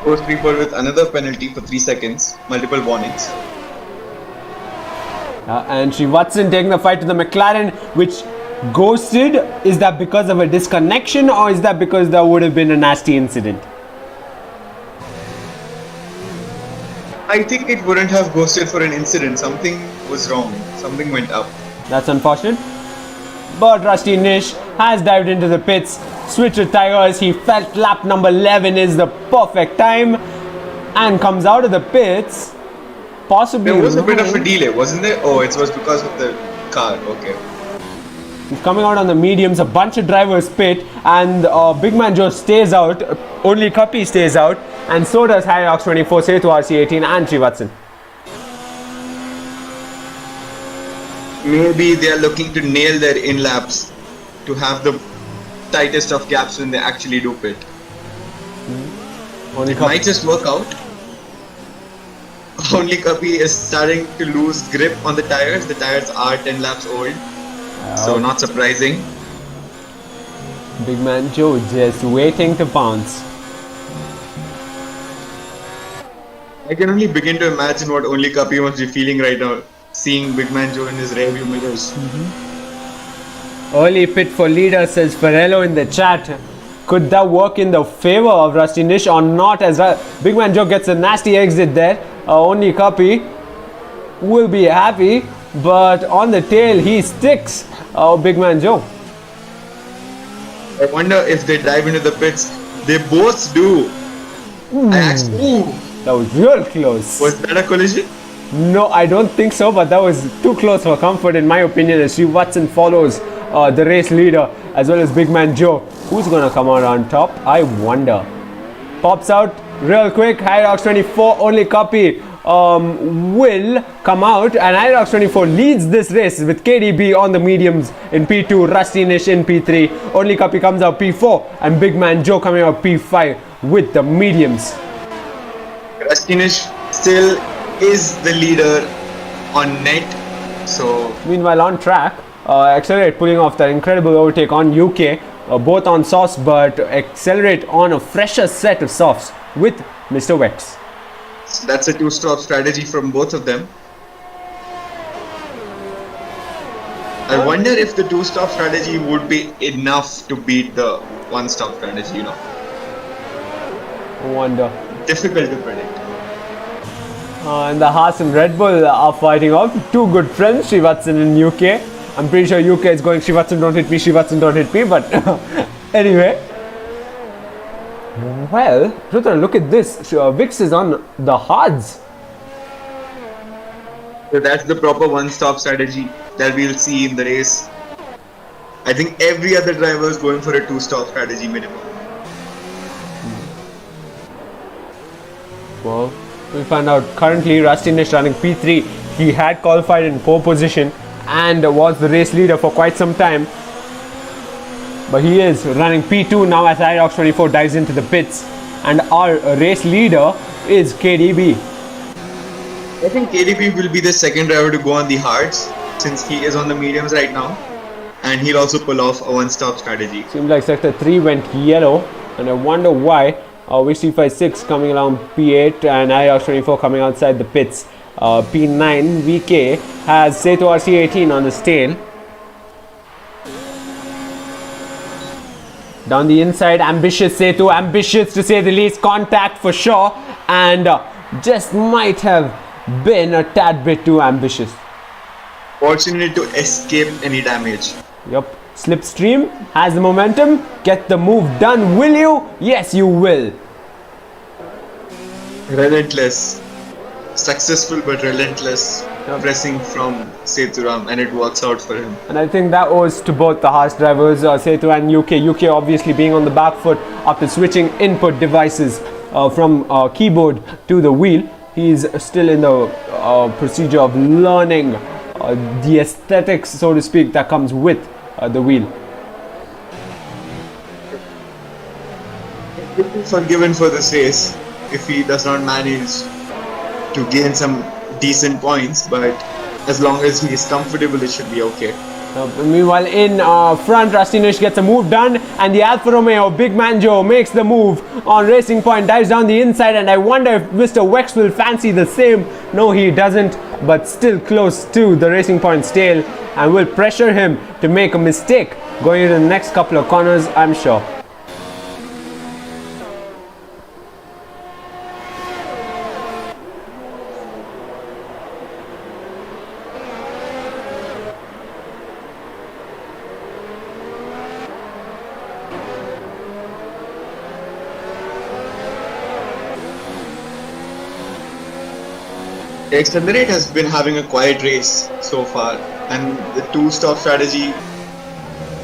Ghost Reaper with another penalty for 3 seconds, multiple warnings. And Watson taking the fight to the McLaren, which ghosted. Is that because of a disconnection, or is that because there would have been a nasty incident? I think it wouldn't have ghosted for an incident. Something was wrong. Something went up. That's unfortunate. But Rusty Nish has dived into the pits, switched the tires. He felt lap number 11 is the perfect time and comes out of the pits. Possibly. There was a bit of a delay, wasn't there? Oh, it was because of the car. Okay. He's coming out on the mediums. A bunch of drivers pit, and Big Man Joe stays out. Only Copy stays out, and so does Hydrox 24, Setu RC18, and Srivatsan. Maybe they are looking to nail their in laps to have the tightest of gaps when they actually do pit. It might just work out. Only Copy is starting to lose grip on the tires. The tires are 10 laps old, so not surprising. Big Man Joe just waiting to bounce. I can only begin to imagine what Only Copy must be feeling right now, seeing Big Man Joe in his rearview mirrors. Early pit for leader, says Ferrello in the chat. Could that work in the favor of Rusty Nish or not, as Big Man Joe gets a nasty exit there? Only Copy will be happy, but on the tail he sticks Big Man Joe. I wonder if they dive into the pits. They both do. That was real close. Was that a collision? No, I don't think so, but that was too close for comfort in my opinion, as Watson follows the race leader as well as Big Man Joe. Who's gonna come out on top? I wonder. Pops out real quick. Hydrox 24, Only Copy will come out, and Hydrox 24 leads this race with KDB on the mediums in P2, Rusty Nish in P3, Only Copy comes out P4, and Big Man Joe coming out P5 with the mediums. Rusty Nish still is the leader on net, so meanwhile on track, Accelerate, pulling off that incredible overtake on UK, both on softs, but Accelerate on a fresher set of softs with Mr. Wex. So that's a two-stop strategy from both of them. I wonder if the two-stop strategy would be enough to beat the one-stop strategy, Wonder. Difficult to predict. And the Haas and Red Bull are fighting off. Two good friends, Srivatsan and UK. I'm pretty sure UK is going, Srivatsan don't hit me, Srivatsan don't hit me, but anyway. Well, Rudra, look at this. Vix is on the hards. So that's the proper one-stop strategy that we'll see in the race. I think every other driver is going for a two-stop strategy minimum. Well, we find out currently Rusty Nish running P3. He had qualified in pole position and was the race leader for quite some time. But he is running P2 now as IROX24 dives into the pits. And our race leader is KDB. I think KDB will be the second driver to go on the hards since he is on the mediums right now. And he'll also pull off a one-stop strategy. Seems like sector 3 went yellow, and I wonder why. VC56 coming along P8 and IROX24 coming outside the pits. P9 VK has Setu RC18 on his tail. Down the inside, ambitious Setu, ambitious to say the least, contact for sure, and just might have been a tad bit too ambitious. Fortunate to escape any damage. Yup. Slipstream has the momentum. Get the move done, will you? Yes, you will. Relentless. Successful but relentless pressing from Sethuram, and it works out for him. And I think that owes to both the Haas drivers, Setu and UK. UK obviously being on the back foot after switching input devices from keyboard to the wheel. He's still in the procedure of learning the aesthetics, so to speak, that comes with the wheel. He will be forgiven for this race if he does not manage to gain some decent points, but as long as he is comfortable, it should be okay. Meanwhile, in front, Rusty Nish gets a move done, and the Alfa Romeo Big Man Joe makes the move on Racing Point, dives down the inside, and I wonder if Mr. Wex will fancy the same. No, he doesn't, but still close to the Racing Point's tail, and will pressure him to make a mistake going into the next couple of corners, I'm sure. Accelerate has been having a quiet race so far, and the two-stop strategy,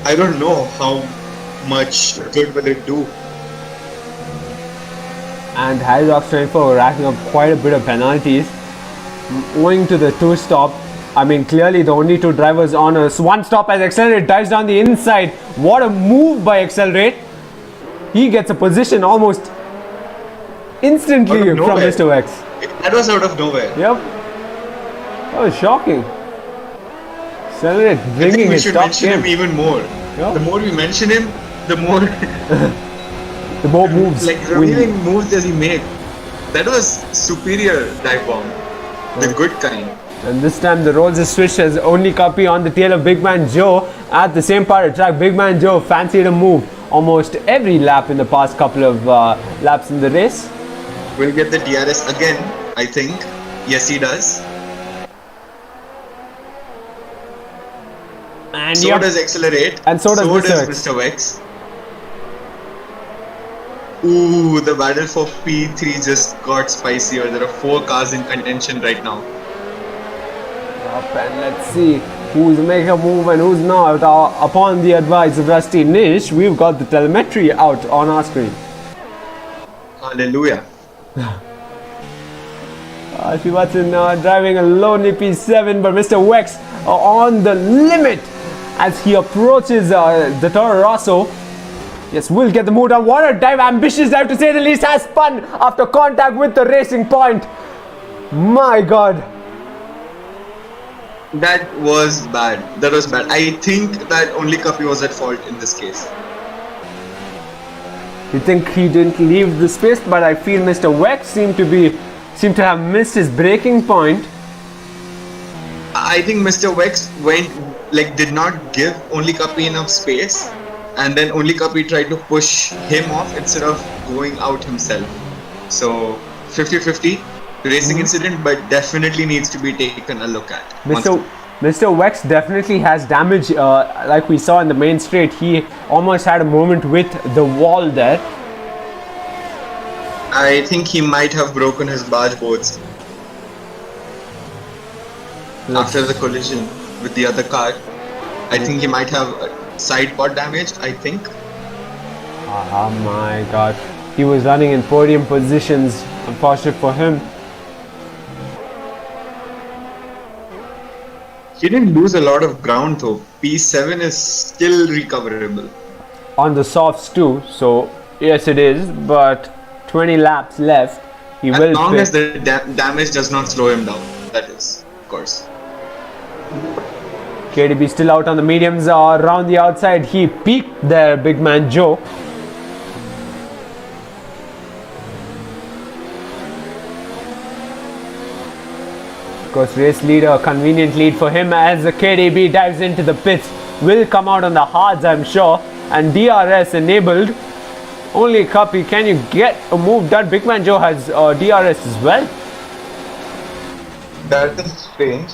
I don't know how much good will it do. And IROX24 racking up quite a bit of penalties owing to the two-stop. I mean, clearly the only two drivers on a one-stop as Accelerate dives down the inside. What a move by Accelerate. He gets a position almost instantly from Mr. Wex. That was out of nowhere. Yep. That was shocking. Accelerate bringing his top game. We should mention him even more. Yep. The more we mention him, the more the more moves. Like revealing moves does he make. That was superior dive bomb. The good kind. And this time the roles is switched as only copy on the tail of Big Man Joe at the same part of track. Big Man Joe fancied a move almost every lap in the past couple of laps in the race. Will get the DRS again, I think. Yes, he does. And so does Accelerate. And so does Mr. Wex. Ooh, the battle for P3 just got spicier. There are 4 cars in contention right now. And let's see who's making a move and who's not. Upon the advice of Rusty Nish, we've got the telemetry out on our screen. Hallelujah. Srivatsan driving a lonely P7, but Mr. Wex on the limit as he approaches the Toro Rosso. Yes, will get the move down. What a dive, ambitious dive to say the least, has spun after contact with the Racing Point. My God. That was bad. That was bad. I think that only Kapi was at fault in this case. You think he didn't leave the space, but I feel Mr. Wex seemed to have missed his breaking point. I think Mr. Wex did not give only Kapi enough space, and then only Kapi tried to push him off instead of going out himself. So 50-50 racing incident, but definitely needs to be taken a look at. Mr. Wex definitely has damage, like we saw in the main straight. He almost had a moment with the wall there. I think he might have broken his barge boards after the collision with the other car. I think he might have side pod damage, I think. Oh my god. He was running in podium positions, unfortunate for him. He didn't lose a lot of ground though. P7 is still recoverable. On the softs too, so yes it is, but 20 laps left. He will as long as the damage does not slow him down, that is, of course. KDB still out on the mediums, around the outside. He peaked there, big man Joe. Of course, race leader, convenient lead for him as the KDB dives into the pits. Will come out on the hards, I'm sure. And DRS enabled. Only Kapi, can you get a move done? Big man Joe has DRS as well. That is strange.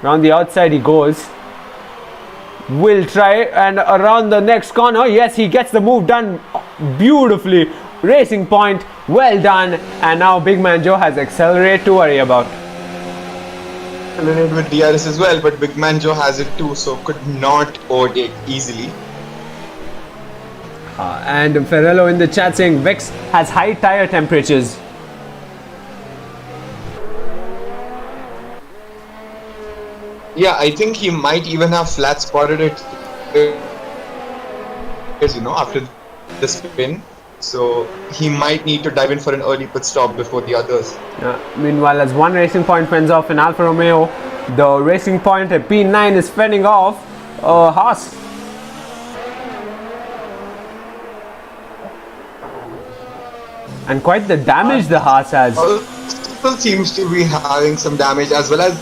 Around the outside he goes. Will try, and around the next corner, yes, he gets the move done beautifully. Racing point, well done. And now big man Joe has accelerate to worry about. With DRS as well, but big man Joe has it too, so could not overtake easily. And Ferrello in the chat saying Vex has high tire temperatures. Yeah, I think he might even have flat spotted it, after the spin. So he might need to dive in for an early pit stop before the others. Meanwhile, as one racing point fends off in Alfa Romeo, the racing point at P9 is fending off Haas. And quite the damage the Haas has. Also seems to be having some damage as well as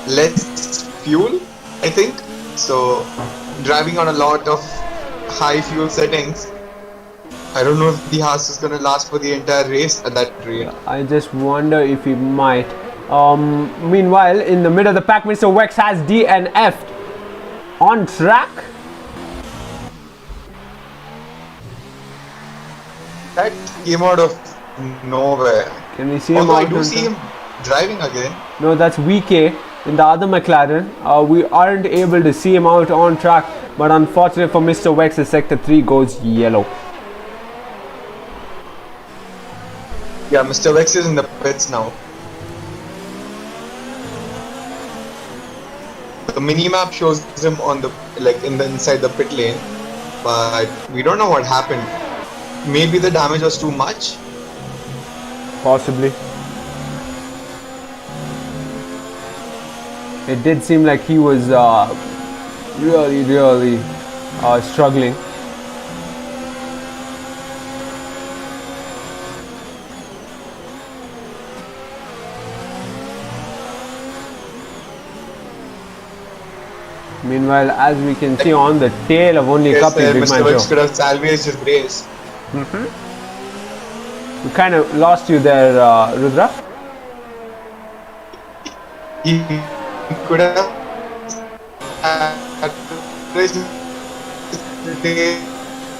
less fuel, I think. So driving on a lot of high fuel settings. I don't know if the Haas is going to last for the entire race at that rate. I just wonder if he might. Meanwhile, in the middle of the pack, Mr. Wex has DNF'd on track. That came out of nowhere. Can we see Although him? I do see him driving again. No, that's VK in the other McLaren. We aren't able to see him out on track, but unfortunately for Mr. Wex, the sector 3 goes yellow. Yeah, Mr. Wex is in the pits now. The minimap shows him on the inside the pit lane, but we don't know what happened. Maybe the damage was too much. Possibly. It did seem like he was really struggling. Meanwhile, as we can see on the tail of only Kapi, Big Mr. Man Wex Joe. could have salvaged his race. We kind of lost you there, Rudra. He could have.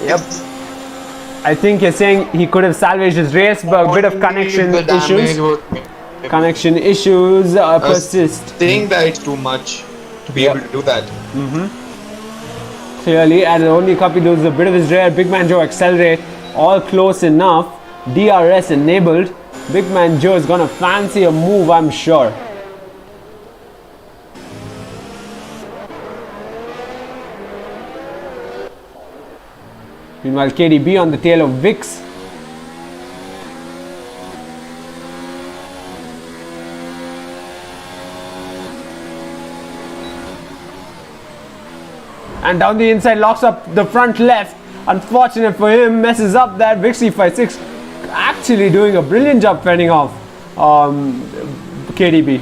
Yep. I think you're saying he could have salvaged his race, but a bit of connection issues. Connection issues persist. Saying that it's too much to be able to do that. Clearly, and only Kapi loses a bit of his rear. Big Man Joe accelerate, all close enough. DRS enabled. Big Man Joe is gonna fancy a move, I'm sure. Meanwhile, KDB on the tail of Vix. And down the inside, locks up the front left. Unfortunate for him, messes up that. Vixie56 actually doing a brilliant job fending off KDB.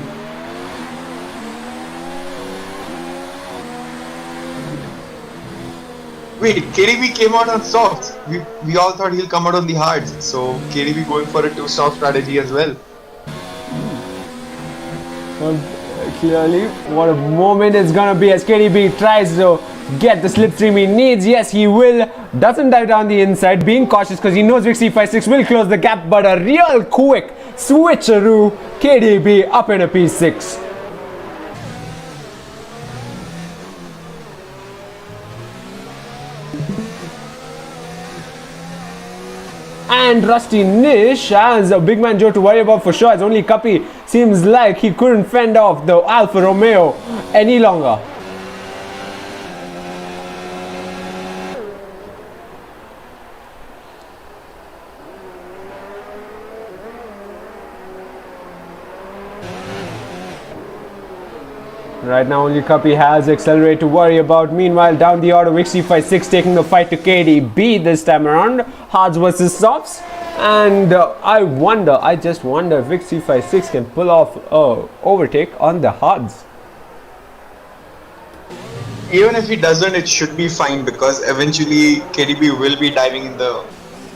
Wait, KDB came out on softs. We all thought he'll come out on the hards. So KDB going for a 2-soft strategy as well. Clearly, what a moment it's gonna be as KDB tries to get the slipstream he needs. Yes, he will. Doesn't dive down the inside, being cautious because he knows Vixie56 will close the gap, but a real quick switcheroo. KDB up in a P6. And Rusty Nish has a big man Joe to worry about for sure, as only Cuppy seems like he couldn't fend off the Alfa Romeo any longer. Right now only Cuppy has Accelerate to worry about. Meanwhile down the auto, Vixie56 taking the fight to KDB this time around. Hards versus softs. And I just wonder if Vixie56 can pull off a overtake on the hards. Even if he doesn't, it should be fine because eventually KDB will be diving in the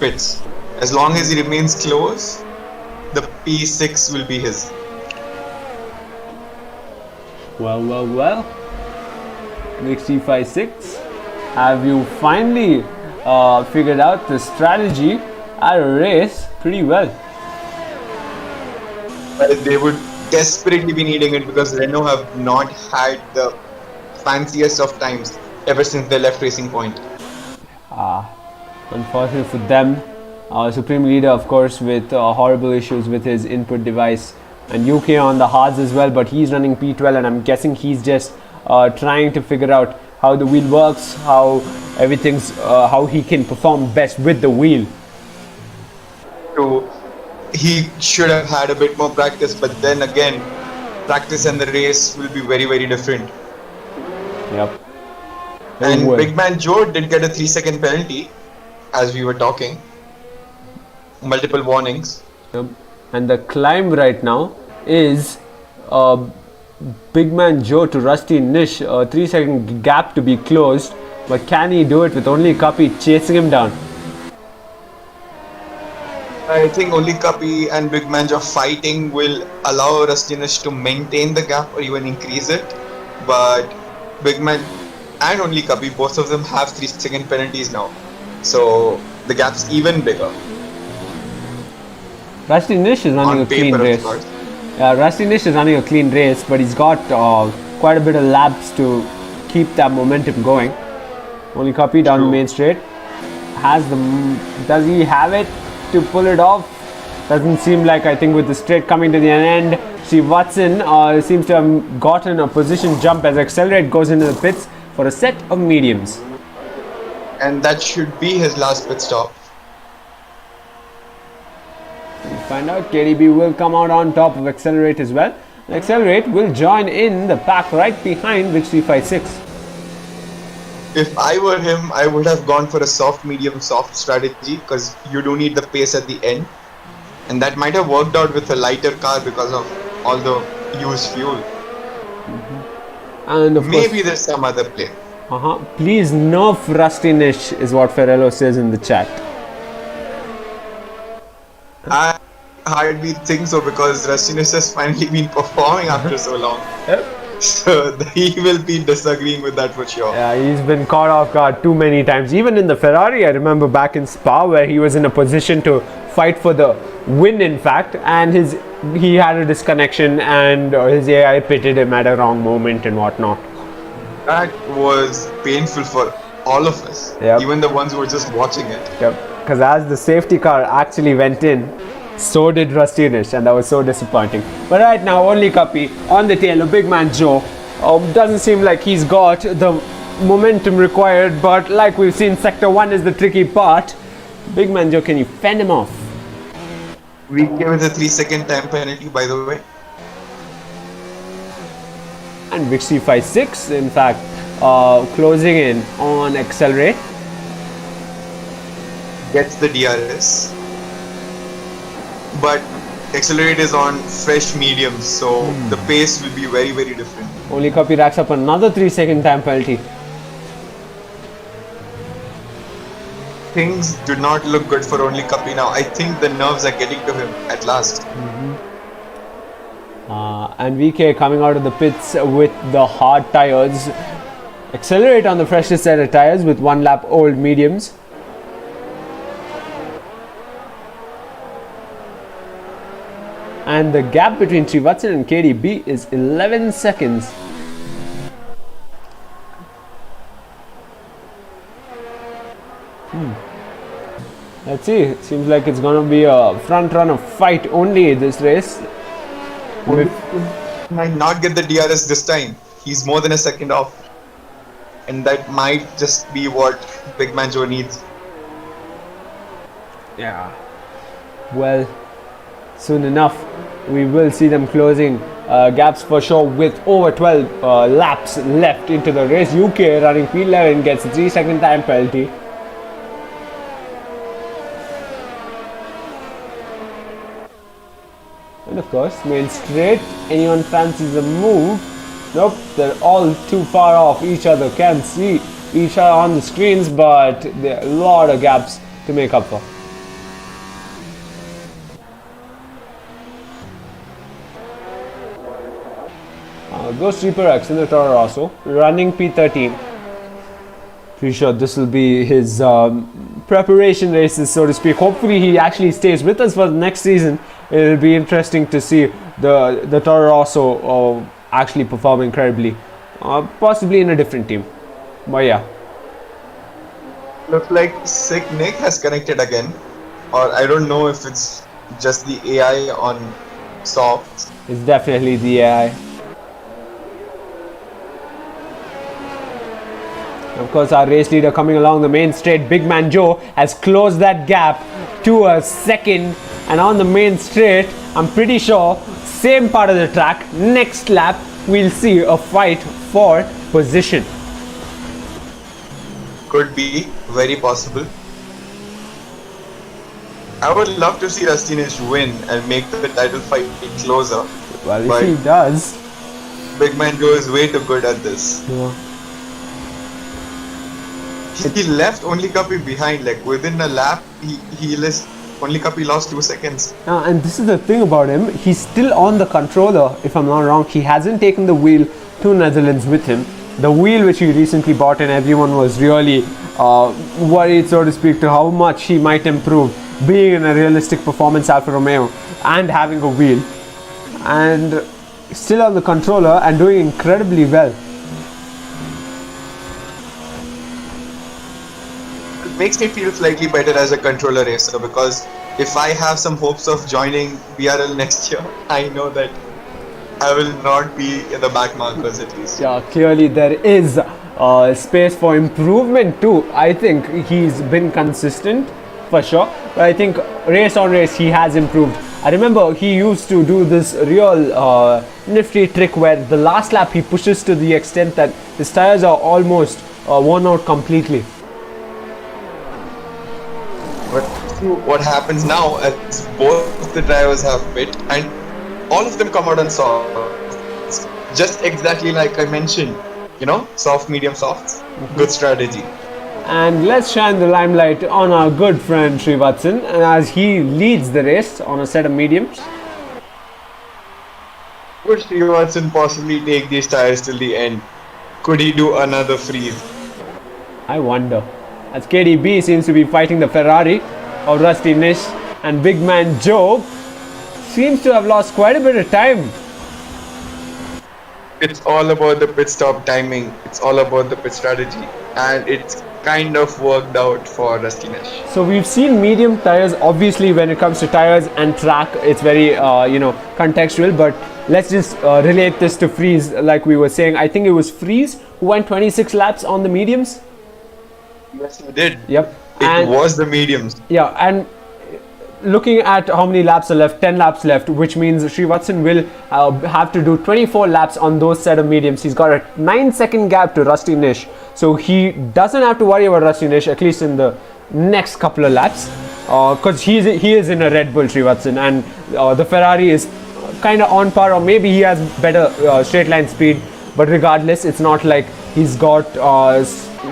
pits. As long as he remains close, the P6 will be his. Well. Vixie56, have you finally figured out the strategy at a race pretty well? But they would desperately be needing it because Renault have not had the fanciest of times ever since they left Racing Point. Unfortunate for them. Supreme Leader, of course, with horrible issues with his input device, and UK on the hards as well, but he's running P12 and I'm guessing he's just trying to figure out how the wheel works, how everything's, how he can perform best with the wheel. So he should have had a bit more practice, but then again, practice and the race will be very, very different. Yep. And Big Man Joe did get a 3-second penalty as we were talking. Multiple warnings. Yep. And the climb right now is Big Man Joe to Rusty Nish, a 3-second gap to be closed, but can he do it with only Cuppy chasing him down? I think only Cuppy and Big Man Joe fighting will allow Rusty Nish to maintain the gap or even increase it, but Big Man and only Cuppy, both of them have 3-second penalties now, so the gap's even bigger. Rusty Nish is running a clean race. Rusty Nish is running a clean race, but he's got quite a bit of laps to keep that momentum going. Only Cuppy down the main straight. Does he have it to pull it off? Doesn't seem like. I think with the straight coming to the end, see Watson seems to have gotten a position jump as Accelerate goes into the pits for a set of mediums. And that should be his last pit stop. Find out KDB will come out on top of Accelerate as well. Accelerate will join in the pack right behind Vixie56. If I were him, I would have gone for a soft, medium, soft strategy because you do need the pace at the end. And that might have worked out with a lighter car because of all the used fuel. And of maybe course, there's some other play. Please nerf Rusty Nish is what Ferrello says in the chat. I hardly think so because Rusty Nish has finally been performing after so long. Yep. So he will be disagreeing with that for sure. Yeah, he's been caught off guard too many times. Even in the Ferrari, I remember back in Spa where he was in a position to fight for the win, in fact, and he had a disconnection and his AI pitted him at a wrong moment and whatnot. That was painful for all of us, even the ones who were just watching it. Yep. Because as the safety car actually went in, so did Rusty Nish, and that was so disappointing. But right now, only Cuppy on the tail of Big Man Joe. Doesn't seem like he's got the momentum required, but like we've seen, Sector 1 is the tricky part. Big Man Joe, can you fend him off? We gave it a 3-second time penalty, by the way. And Vixie56, in fact, closing in on accelerate. Gets the DRS, but accelerate is on fresh mediums, so the pace will be very, very different. Only Copy racks up another 3-second time penalty. Things do not look good for Only Cuppy now. I think the nerves are getting to him at last. And VK coming out of the pits with the hard tires. Accelerate on the freshest set of tires with 1 lap old mediums. And the gap between Srivatsan and KDB is 11 seconds. Let's see. It seems like it's going to be a front runner fight only this race. Might not get the DRS this time. He's more than a second off. And that might just be what Big Man Joe needs. Yeah. Well, soon enough, we will see them closing gaps for sure with over 12 laps left into the race. UK running P11 gets a 3-second time penalty. And of course, main straight, anyone fancies a move? Nope, they're all too far off each other, can't see each other on the screens, but there are a lot of gaps to make up for. Ghost Reaper X in the Toro Rosso, running P13. Pretty sure this will be his preparation races, so to speak. Hopefully he actually stays with us for the next season. It'll be interesting to see the Toro Rosso actually perform incredibly. Possibly in a different team. But yeah. Looks like Sick Nick has connected again. Or I don't know if it's just the AI on soft. It's definitely the AI. Of course, our race leader coming along the main straight, Big Man Joe, has closed that gap to a second. And on the main straight, I'm pretty sure, same part of the track, next lap, we'll see a fight for position. Could be, very possible. I would love to see Rustinish win and make the title fight closer. Well, if he does. Big Man Joe is way too good at this. Yeah. He left Only Cuppy behind, like within a lap, Only Cuppy lost 2 seconds. And this is the thing about him, he's still on the controller, if I'm not wrong. He hasn't taken the wheel to Netherlands with him. The wheel which he recently bought, and everyone was really worried, so to speak, to how much he might improve being in a realistic performance Alfa Romeo and having a wheel. And still on the controller and doing incredibly well. Makes me feel slightly better as a controller racer, because if I have some hopes of joining BRL next year, I know that I will not be in the back markers at least. Yeah, clearly there is space for improvement too. I think he's been consistent for sure, but I think race on race he has improved. I remember he used to do this real nifty trick where the last lap he pushes to the extent that his tires are almost worn out completely. But what happens now is both the drivers have pit and all of them come out on soft. Just exactly like I mentioned, soft, medium, soft. Good strategy. And let's shine the limelight on our good friend Srivatsan as he leads the race on a set of mediums. Could Srivatsan possibly take these tires till the end? Could he do another freeze? I wonder. As KDB seems to be fighting the Ferrari of Rusty Nish, and Big Man Joe seems to have lost quite a bit of time. It's all about the pit stop timing. It's all about the pit strategy, and it's kind of worked out for Rusty Nish. So we've seen medium tires. Obviously, when it comes to tires and track, it's very contextual. But let's just relate this to Freeze, like we were saying. I think it was Freeze who went 26 laps on the mediums. Yes, he did. Yep. It was the mediums. Yeah, and looking at how many laps are left, 10 laps left, which means Srivatsan will have to do 24 laps on those set of mediums. He's got a 9-second gap to Rusty Nish, so he doesn't have to worry about Rusty Nish, at least in the next couple of laps, because he is in a Red Bull, Srivatsan, and the Ferrari is kind of on par, or maybe he has better straight line speed, but regardless, it's not like he's got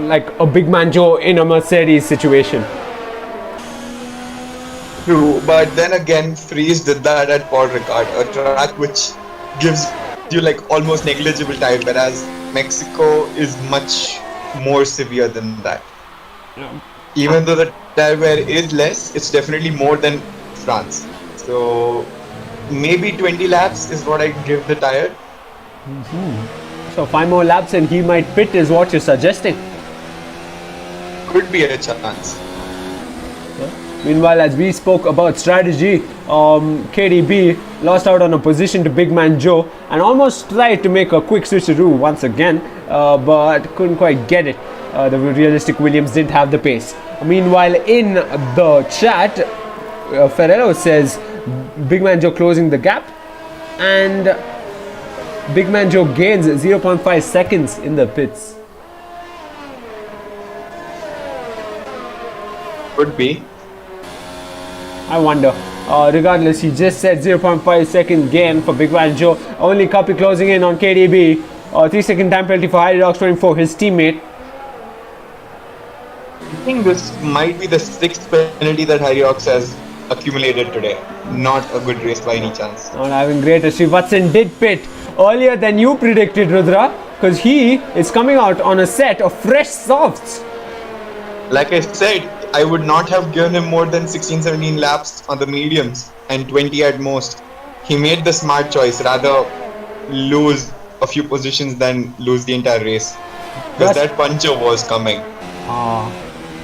like a big man Joe in a Mercedes situation. True, but then again, Freeze did that at Paul Ricard, a track which gives you like almost negligible tire, whereas Mexico is much more severe than that. Yeah. Even though the tire wear is less, it's definitely more than France. So maybe 20 laps is what I give the tire. So 5 more laps and he might pit is what you're suggesting. Could be a chance. Meanwhile, as we spoke about strategy, KDB lost out on a position to Big Man Joe and almost tried to make a quick switcheroo once again, but couldn't quite get it. The realistic Williams didn't have the pace. Meanwhile, in the chat, Ferrero says Big Man Joe closing the gap, and Big Man Joe gains 0.5 seconds in the pits. Could be. I wonder. Regardless, he just said 0.5 second gain for Big Man Joe. Only copy closing in on KDB. 3-second time penalty for Harry Rocks 24, his teammate. I think this might be the 6th penalty that Harry Rocks has accumulated today. Not a good race by any chance. Not having great. Srivatsan did pit earlier than you predicted, Rudra, because he is coming out on a set of fresh softs. Like I said, I would not have given him more than 16-17 laps on the mediums and 20 at most. He made the smart choice, rather lose a few positions than lose the entire race. Because that puncher was coming.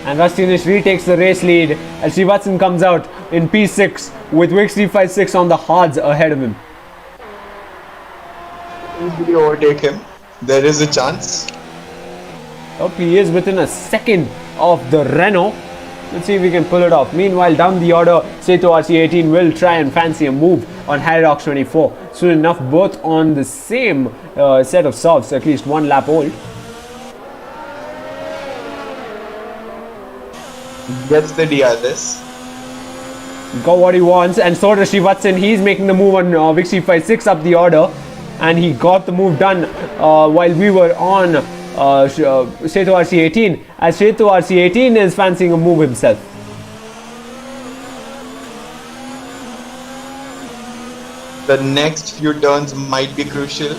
And Rusty Nish retakes the race lead as Srivatsan comes out in P6 with Wix 356 on the hards ahead of him. Easily overtake him. There is a chance. Oh, he is within a second of the Renault. Let's see if we can pull it off. Meanwhile, down the order, Seto RC18 will try and fancy a move on Harry Rocks 24. Soon enough, both on the same set of softs, at least 1 lap old. Gets the DRS. Got what he wants, and so does Srivatsan. He's making the move on Vixie 56 up the order, and he got the move done while we were on Seto RC18, as Seto RC18 is fancying a move himself. The next few turns might be crucial,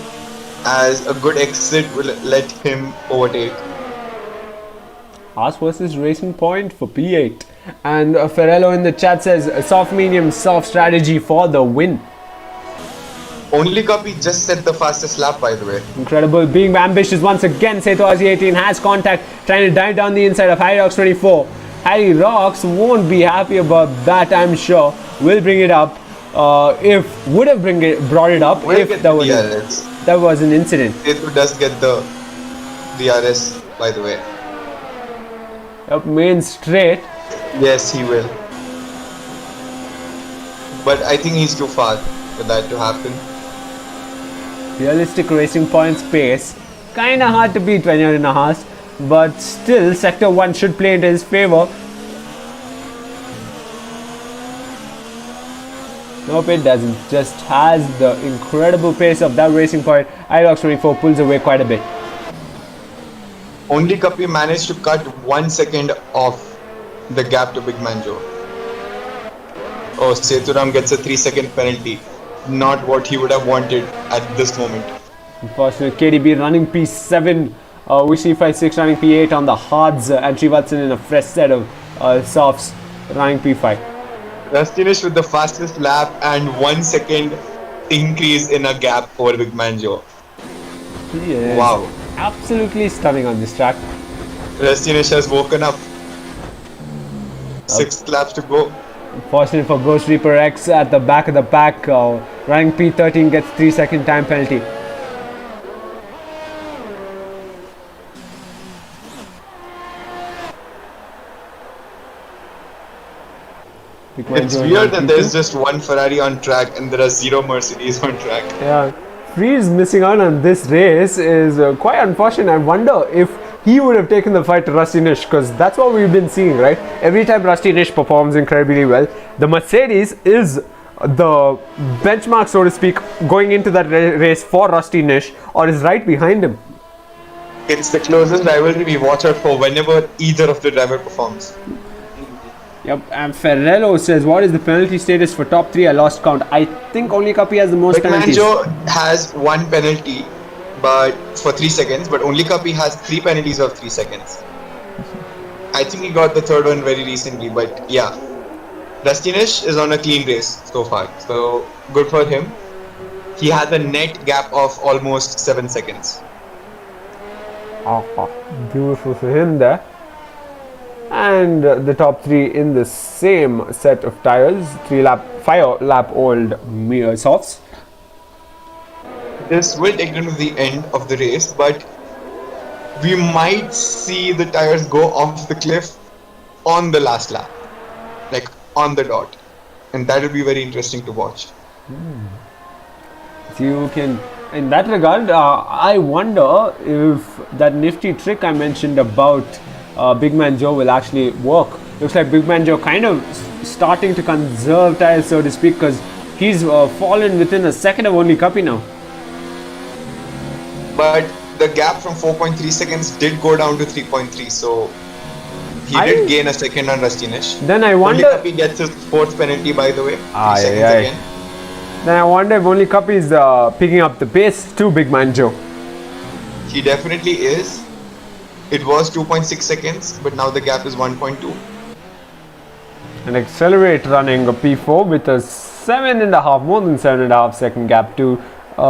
as a good exit will let him overtake. Haas versus Racing Point for P8, and Ferrello in the chat says soft medium soft strategy for the win. Only copy just set the fastest lap, by the way. Incredible, being ambitious once again. Seto RC18 has contact, trying to dive down the inside of Harry Rocks 24. Harry Rocks won't be happy about that, I'm sure. Will bring it up. Would have brought it up if there was an incident. Seto does get the DRS, by the way. Up main straight. Yes, he will. But I think he's too far for that to happen. Realistic Racing Point's pace. Kinda hard to beat when you're in a Haas, but still Sector 1 should play into his favor. Nope, it doesn't. Just has the incredible pace of that Racing Point. iRox 24 pulls away quite a bit. Only Kapi managed to cut 1 second off the gap to Big Man Joe. Oh, Sethuram gets a 3-second penalty. Not what he would have wanted at this moment. Unfortunately, KDB running P7, Wishi56 running P8 on the hards, and Srivatsan in a fresh set of softs running P5. Rastinish with the fastest lap and 1 second increase in a gap over Big Man Joe. He is wow. Absolutely stunning on this track. Rastinish has woken up. 6 laps to go. Unfortunate for Ghost Reaper X at the back of the pack. Running P13 gets 3-second time penalty. Bigman It's Joe is weird on that P2. there's just one Ferrari on track and there are 0 Mercedes on track. Yeah, Freeze missing out on this race is quite unfortunate. I wonder if he would have taken the fight to Rusty Nish, because that's what we've been seeing, right? Every time Rusty Nish performs incredibly well, the Mercedes is the benchmark, so to speak, going into that race for Rusty Nish, or is right behind him. It's the closest rivalry we watch out for whenever either of the driver performs. Yep, and Ferrello says, what is the penalty status for top 3? I lost count. I think only Kapi has the most Bigman penalties. Joe has 1 penalty but for 3 seconds, but only Kapi has 3 penalties of 3 seconds. I think he got the 3rd one very recently, but yeah. Rusty Nish is on a clean race so far, so good for him. He has a net gap of almost 7 seconds. Beautiful for him there. And the top 3 in the same set of tires, 5 lap old softs. This will take them to the end of the race, but we might see the tires go off the cliff on the last lap, like on the dot, and that will be very interesting to watch. So you can, in that regard, I wonder if that nifty trick I mentioned about Big Man Joe will actually work. Looks like Big Man Joe kind of starting to conserve tires, so to speak, because he's fallen within a second of only Kapi now. But the gap from 4.3 seconds did go down to 3.3, so he did gain a second on Rusty Nish. Then I wonder if he gets his 4th penalty, by the way. 3 seconds again. Then I wonder if only Kapi is picking up the pace to Big Man Joe. He definitely is. It was 2.6 seconds, but now the gap is 1.2. And Accelerate running a P4 with a 7.5, more than 7.5 second gap to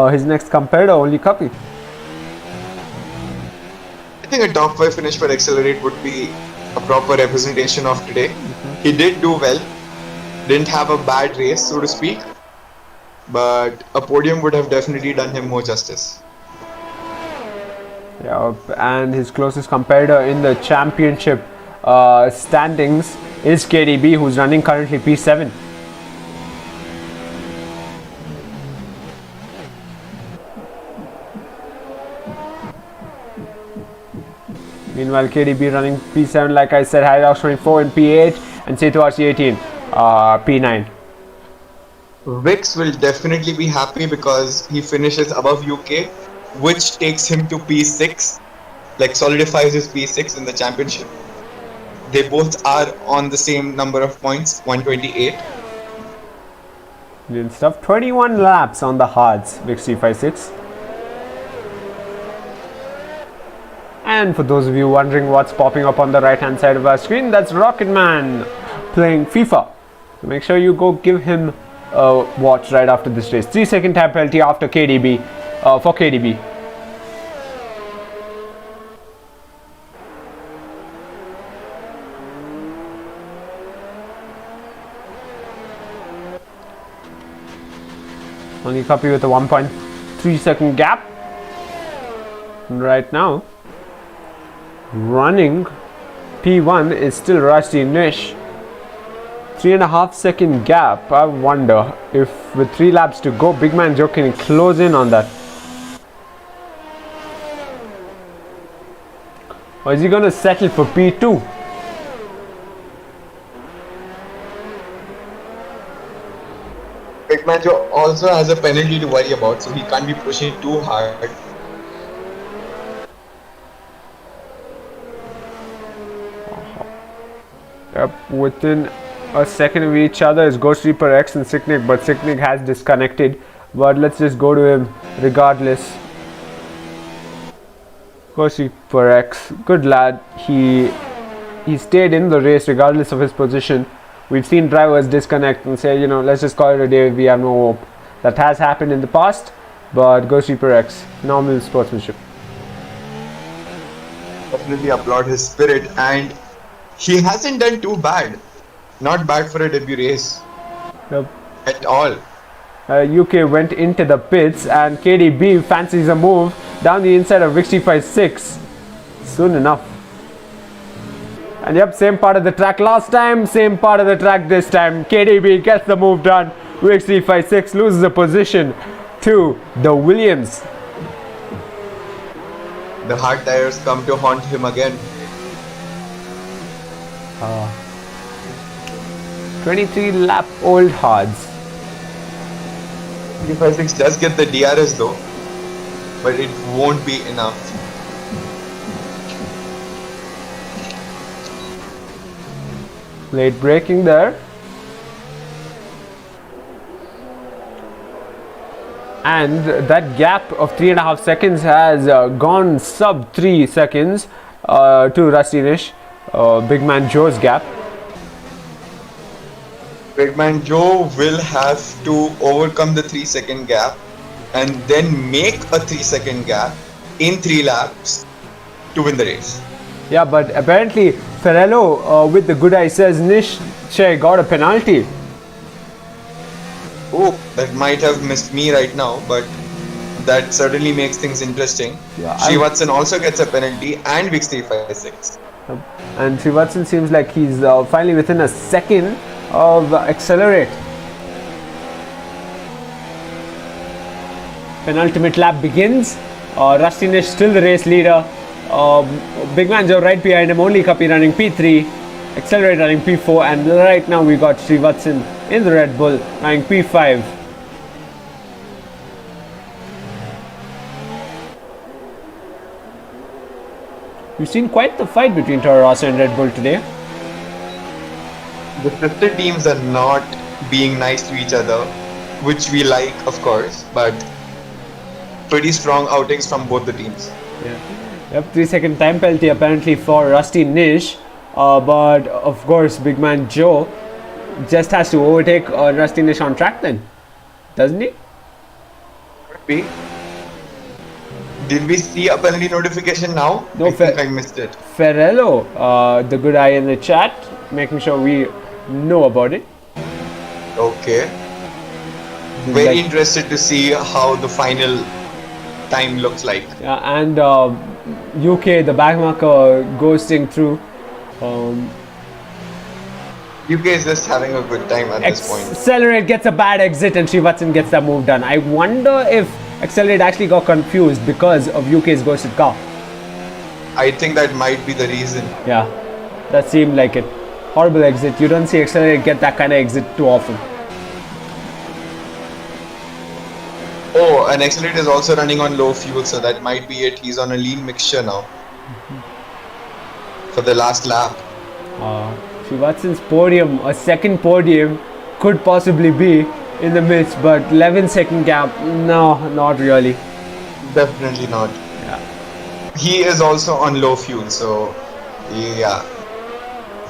his next competitor, only Kapi. I think a top 5 finish for Accelerate would be a proper representation of today. He did do well, didn't have a bad race, so to speak, but a podium would have definitely done him more justice. Yeah, and his closest competitor in the championship standings is KDB, who's running currently P7. Meanwhile, KDB running P7, like I said, Hyrox 24 in P8 and Setu RC18 P9. Vix will definitely be happy because he finishes above UK, which takes him to P6, like solidifies his P6 in the championship. They both are on the same number of points, 128. Brilliant stuff. 21 laps on the hards, Vix 356. And for those of you wondering what's popping up on the right hand side of our screen, that's Rocketman playing FIFA. So make sure you go give him a watch right after this race. 3 second time penalty after KDB, for KDB. Only Kapi with a 1.3 second gap. And right now, running P1 is still Rusty Nish. 3.5 second gap. I wonder if with 3 laps to go, Big Man Joe can close in on that. Or is he going to settle for P2? Big Man Joe also has a penalty to worry about, so he can't be pushing too hard. Yep, within a second of each other is Ghost Reaper X and Sicknick, but Sicknick has disconnected. But let's just go to him regardless. Ghost Reaper X, good lad. He stayed in the race regardless of his position. We've seen drivers disconnect and say, you know, let's just call it a day, we have no hope. That has happened in the past, but Ghost Reaper X, normal sportsmanship. Definitely applaud his spirit, and he hasn't done too bad. Not bad for a debut race. Yep. At all. UK went into the pits and KDB fancies a move down the inside of Vix 356 soon enough. And yep, same part of the track last time, same part of the track this time. KDB gets the move done. Wix 356 loses the position to the Williams. The hard tires come to haunt him again. 23 lap old hards. 356 does get the DRS though, but it won't be enough. Late braking there. And that gap of 3.5 seconds has gone sub 3 seconds to Rusty Nish, Big Man Joe's gap. Big Man Joe will have to overcome the 3-second gap and then make a 3-second gap in 3 laps to win the race. Yeah, but apparently Ferrello with the good eye says Nish got a penalty. Oh, that might have missed me right now, but that certainly makes things interesting. Yeah, Srivatsan also gets a penalty and Vix 356. And Srivatsan seems like he's finally within a second of accelerate. Penultimate lap begins. Rusty Nish still the race leader. Big Man Joe right behind him, only Kapi running P3, Accelerate running P4, and right now we got Srivatsan in the Red Bull running P5. We've seen quite the fight between Toro Rosso and Red Bull today. The sister teams are not being nice to each other, which we like, of course, but pretty strong outings from both the teams. Yeah. Yep, 3-second time penalty apparently for Rusty Nish, but of course Big Man Joe just has to overtake Rusty Nish on track then, doesn't he? Could be. Did we see a penalty notification now? No, I think I missed it. Ferrello, the good eye in the chat, making sure we know about it. Okay. Very interested to see how the final time looks like. Yeah, and UK, the backmarker ghosting through. UK is just having a good time at this point. Accelerate gets a bad exit and Srivatsan gets that move done. I wonder if Accelerate actually got confused because of UK's ghosted car. I think that might be the reason. Yeah, that seemed like it. Horrible exit. You don't see Accelerate get that kind of exit too often. Oh, and Accelerate is also running on low fuel, so that might be it. He's on a lean mixture now. For the last lap. Srivatsan's podium, a second podium, could possibly be in the midst, but 11-second gap, no, not really. Definitely not. Yeah. He is also on low fuel, so yeah.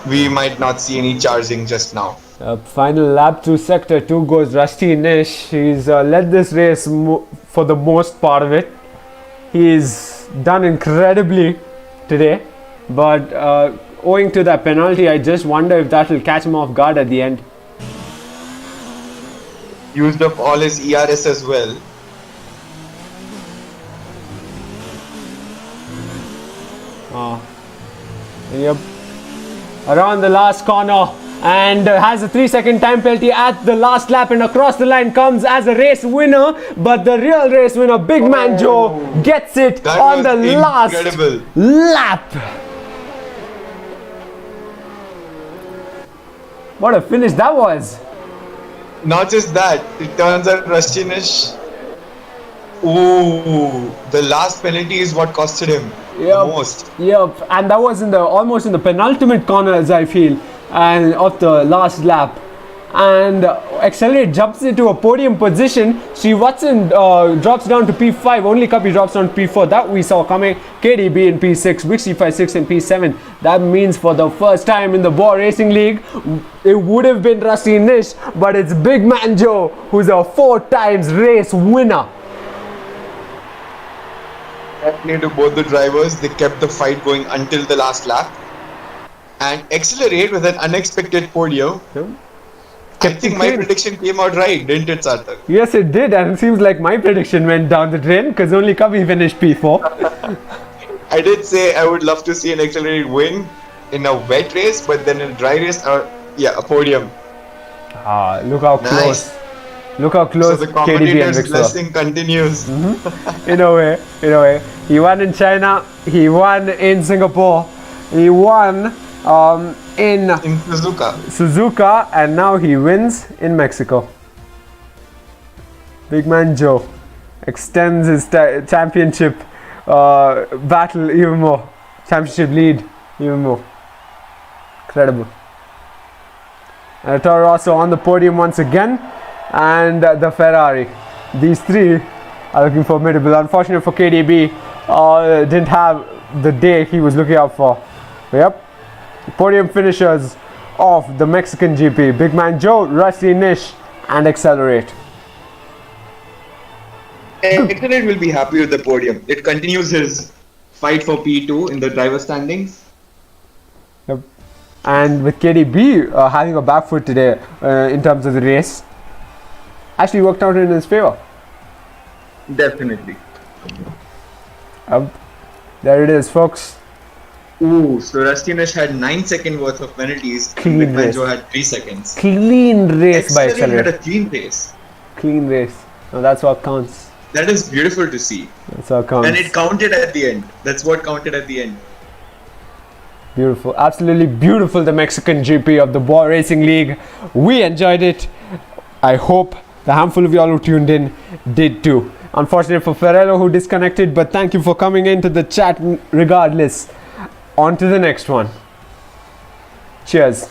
We might not see any charging just now. Final lap through sector 2 goes Rusty Nish. He's led this race for the most part of it. He's done incredibly today, but owing to that penalty, I just wonder if that will catch him off guard at the end. Used up all his ERS as well. Yep. Around the last corner and has a 3-second time penalty at the last lap, and across the line comes as a race winner, but the real race winner, Big Man Joe, gets it That on was the last incredible lap. What a finish that was. Not just that, it turns out Rusty Nish. Ooh, the last penalty is what costed him the most. Yep, and that was almost in the penultimate corners, I feel, and of the last lap. And Accelerate jumps into a podium position. Srivatsan drops down to P5. Only Kapi drops down to P4. That we saw coming. KDB in P6, Wix 356 in P7. That means for the first time in the Bwoah Racing League, it would have been Rusty Nish, but it's Big Man Joe, who's a 4 times race winner. To both the drivers, they kept the fight going until the last lap. And Accelerate with an unexpected podium. I think my prediction came out right, didn't it, Sarthak? Yes, it did, and it seems like my prediction went down the drain because only Kapi finished P4. I did say I would love to see an Accelerate win, in a wet race, but then in a dry race, a podium. Look how Nice. close. Look how So close the KDB and commentator's Vix were. blessing continues. In a way. He won in China, he won in Singapore, he won in In Suzuka, and now he wins in Mexico. Big man Joe extends his championship battle even more, championship lead even more. Incredible. And Toro Rosso on the podium once again, and the Ferrari. These three are looking formidable. Unfortunate for KDB, didn't have the day he was looking out for. But yep, podium finishers of the Mexican GP. Big man Joe, Rusty Nish, and Accelerate. Accelerate will be happy with the podium. It continues his fight for P2 in the driver standings. Yep. And with KDB having a back foot today in terms of the race, actually worked out in his favor. Definitely. There it is, folks. Ooh, so Rustinish had 9 seconds worth of penalties. Clean and race. Joe had 3 seconds. Clean race by Accelerate had Accelerate. a clean race. Clean race. Now that's what counts. That is beautiful to see. That's what counts. And it counted at the end. That's what counted at the end. Beautiful, absolutely beautiful. The Mexican GP of the Bwoah Racing League. We enjoyed it. I hope the handful of y'all who tuned in did too. Unfortunate for Ferrero who disconnected, but thank you for coming into the chat regardless. On to the next one. Cheers.